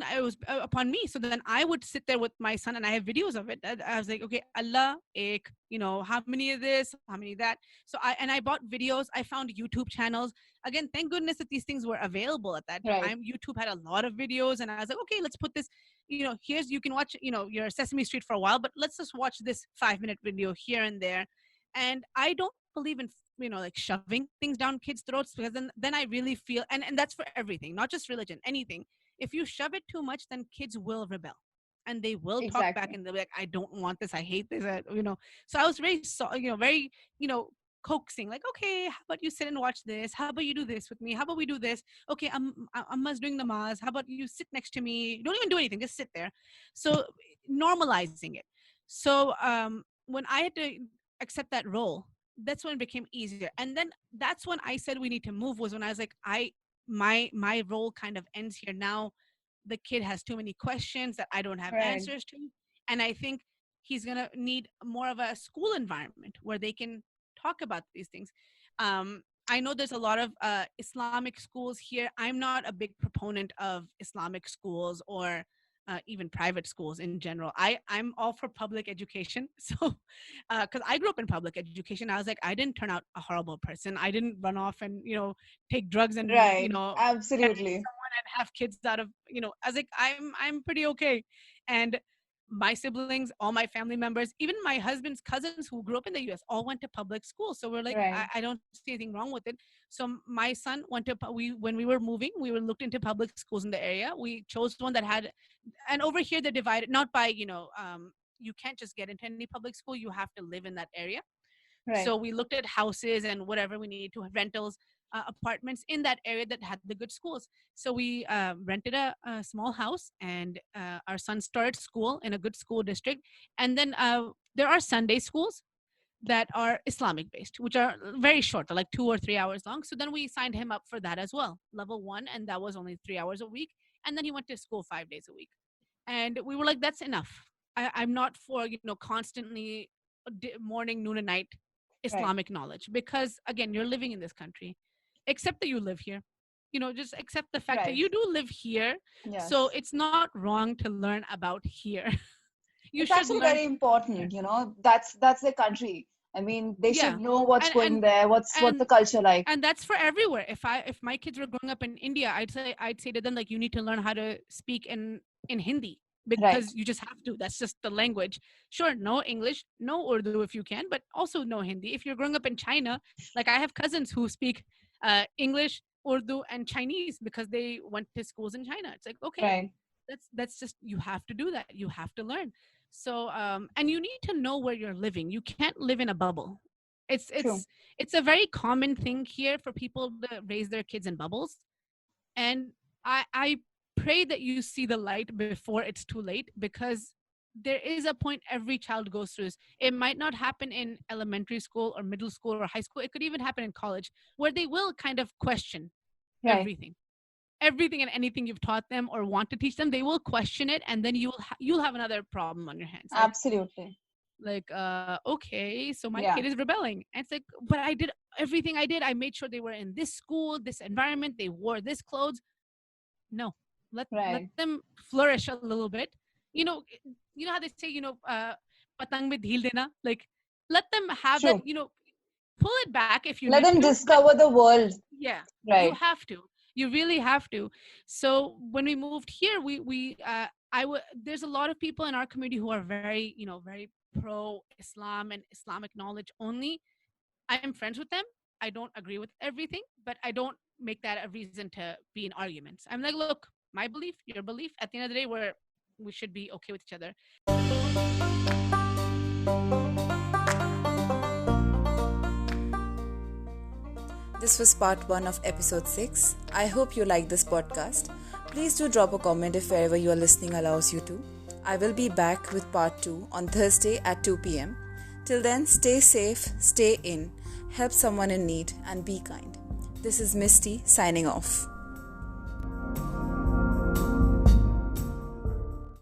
I was upon me. So then I would sit there with my son, and I have videos of it. I was like, okay, Allah, ek, how many of this, how many of that. So I bought videos. I found YouTube channels. Again, thank goodness that these things were available at that Right. time. YouTube had a lot of videos, and I was like, okay, let's put this. Here's, you can watch, your Sesame Street for a while, but let's just watch this 5-minute video here and there. And I don't believe in like shoving things down kids' throats, because then I really feel, and that's for everything, not just religion, anything. If you shove it too much, then kids will rebel, and they will talk back, Exactly. and they'll be like, I don't want this, I hate this, so I was very very coaxing, like, okay, how about you sit and watch this, how about you do this with me, how about we do this, okay, Amma's doing namaz, how about you sit next to me, don't even do anything, just sit there. So normalizing it. So when I had to accept that role, that's when it became easier. And then that's when I said we need to move, was when I was like, my role kind of ends here now. The kid has too many questions that I don't have Right. answers to, and I think he's going to need more of a school environment where they can talk about these things. I know there's a lot of Islamic schools here. I'm not a big proponent of Islamic schools or even private schools in general. I'm all for public education. So, because I grew up in public education, I was like, I didn't turn out a horrible person. I didn't run off and take drugs and Right. marry Absolutely. someone and have kids out of. I was like, I'm pretty okay, and my siblings, all my family members, even my husband's cousins who grew up in the US all went to public school. So we're like, Right. I don't see anything wrong with it. So my son went to, when we were moving, we were looked into public schools in the area. We chose one that had, and over here they're divided, not by, you can't just get into any public school. You have to live in that area. Right. So we looked at houses and whatever we needed to have rentals, apartments in that area that had the good schools. So we rented a small house, and our son started school in a good school district. And then there are Sunday schools that are Islamic based, which are very short, they're like 2 or 3 hours long. So then we signed him up for that as well, level 1, and that was only 3 hours a week. And then he went to school 5 days a week. And we were like, that's enough. I'm not for, constantly morning, noon, and night Right. Islamic knowledge, because again, you're living in this country. Accept that you live here. Just accept the fact that Right. you do live here. Yes. So it's not wrong to learn about here. You It's should actually learn. very important, that's their country. I mean, they Yeah. should know what's And going there, what's and the culture like. and that's for everywhere. If my kids were growing up in India, I'd say to them, like, you need to learn how to speak in Hindi, Right. because you just have to. That's just the language. Sure, no English, no Urdu if you can, but also no Hindi. If you're growing up in China, like I have cousins who speak English, Urdu, and Chinese because they went to schools in China. It's like, okay, Right. that's just, you have to do that. You have to learn. So and you need to know where you're living. You can't live in a bubble. it's True. it's it's a very common thing here for people to raise their kids in bubbles. And I pray that you see the light before it's too late, because there is a point every child goes through this. It might not happen in elementary school or middle school or high school. It could even happen in college, where they will kind of question Right. everything and anything you've taught them or want to teach them. They will question it, and then you'll have another problem on your hands. Absolutely. Okay, so my Yeah. kid is rebelling, and it's like, but I did everything I did. I made sure they were in this school, this environment, they wore this clothes. No, let Right. them flourish a little bit. You know how they say, patang mein dheel dena, like, let them have that. True. Pull it back if you Let need them to, but discover the world. yeah, you Right. have to. You really have to. So when we moved here, there's a lot of people in our community who are very, very pro Islam and Islamic knowledge only. I am friends with them. I don't agree with everything, but I don't make that a reason to be in arguments. I'm like, look, my belief, your belief. At the end of the day, we should be okay with each other. This was part 1 of episode 6. I hope you liked this podcast. Please do drop a comment if wherever you are listening allows you to. I will be back with part 2 on Thursday at 2 p.m. Till then, stay safe, stay in, help someone in need, and be kind. This is Misty signing off.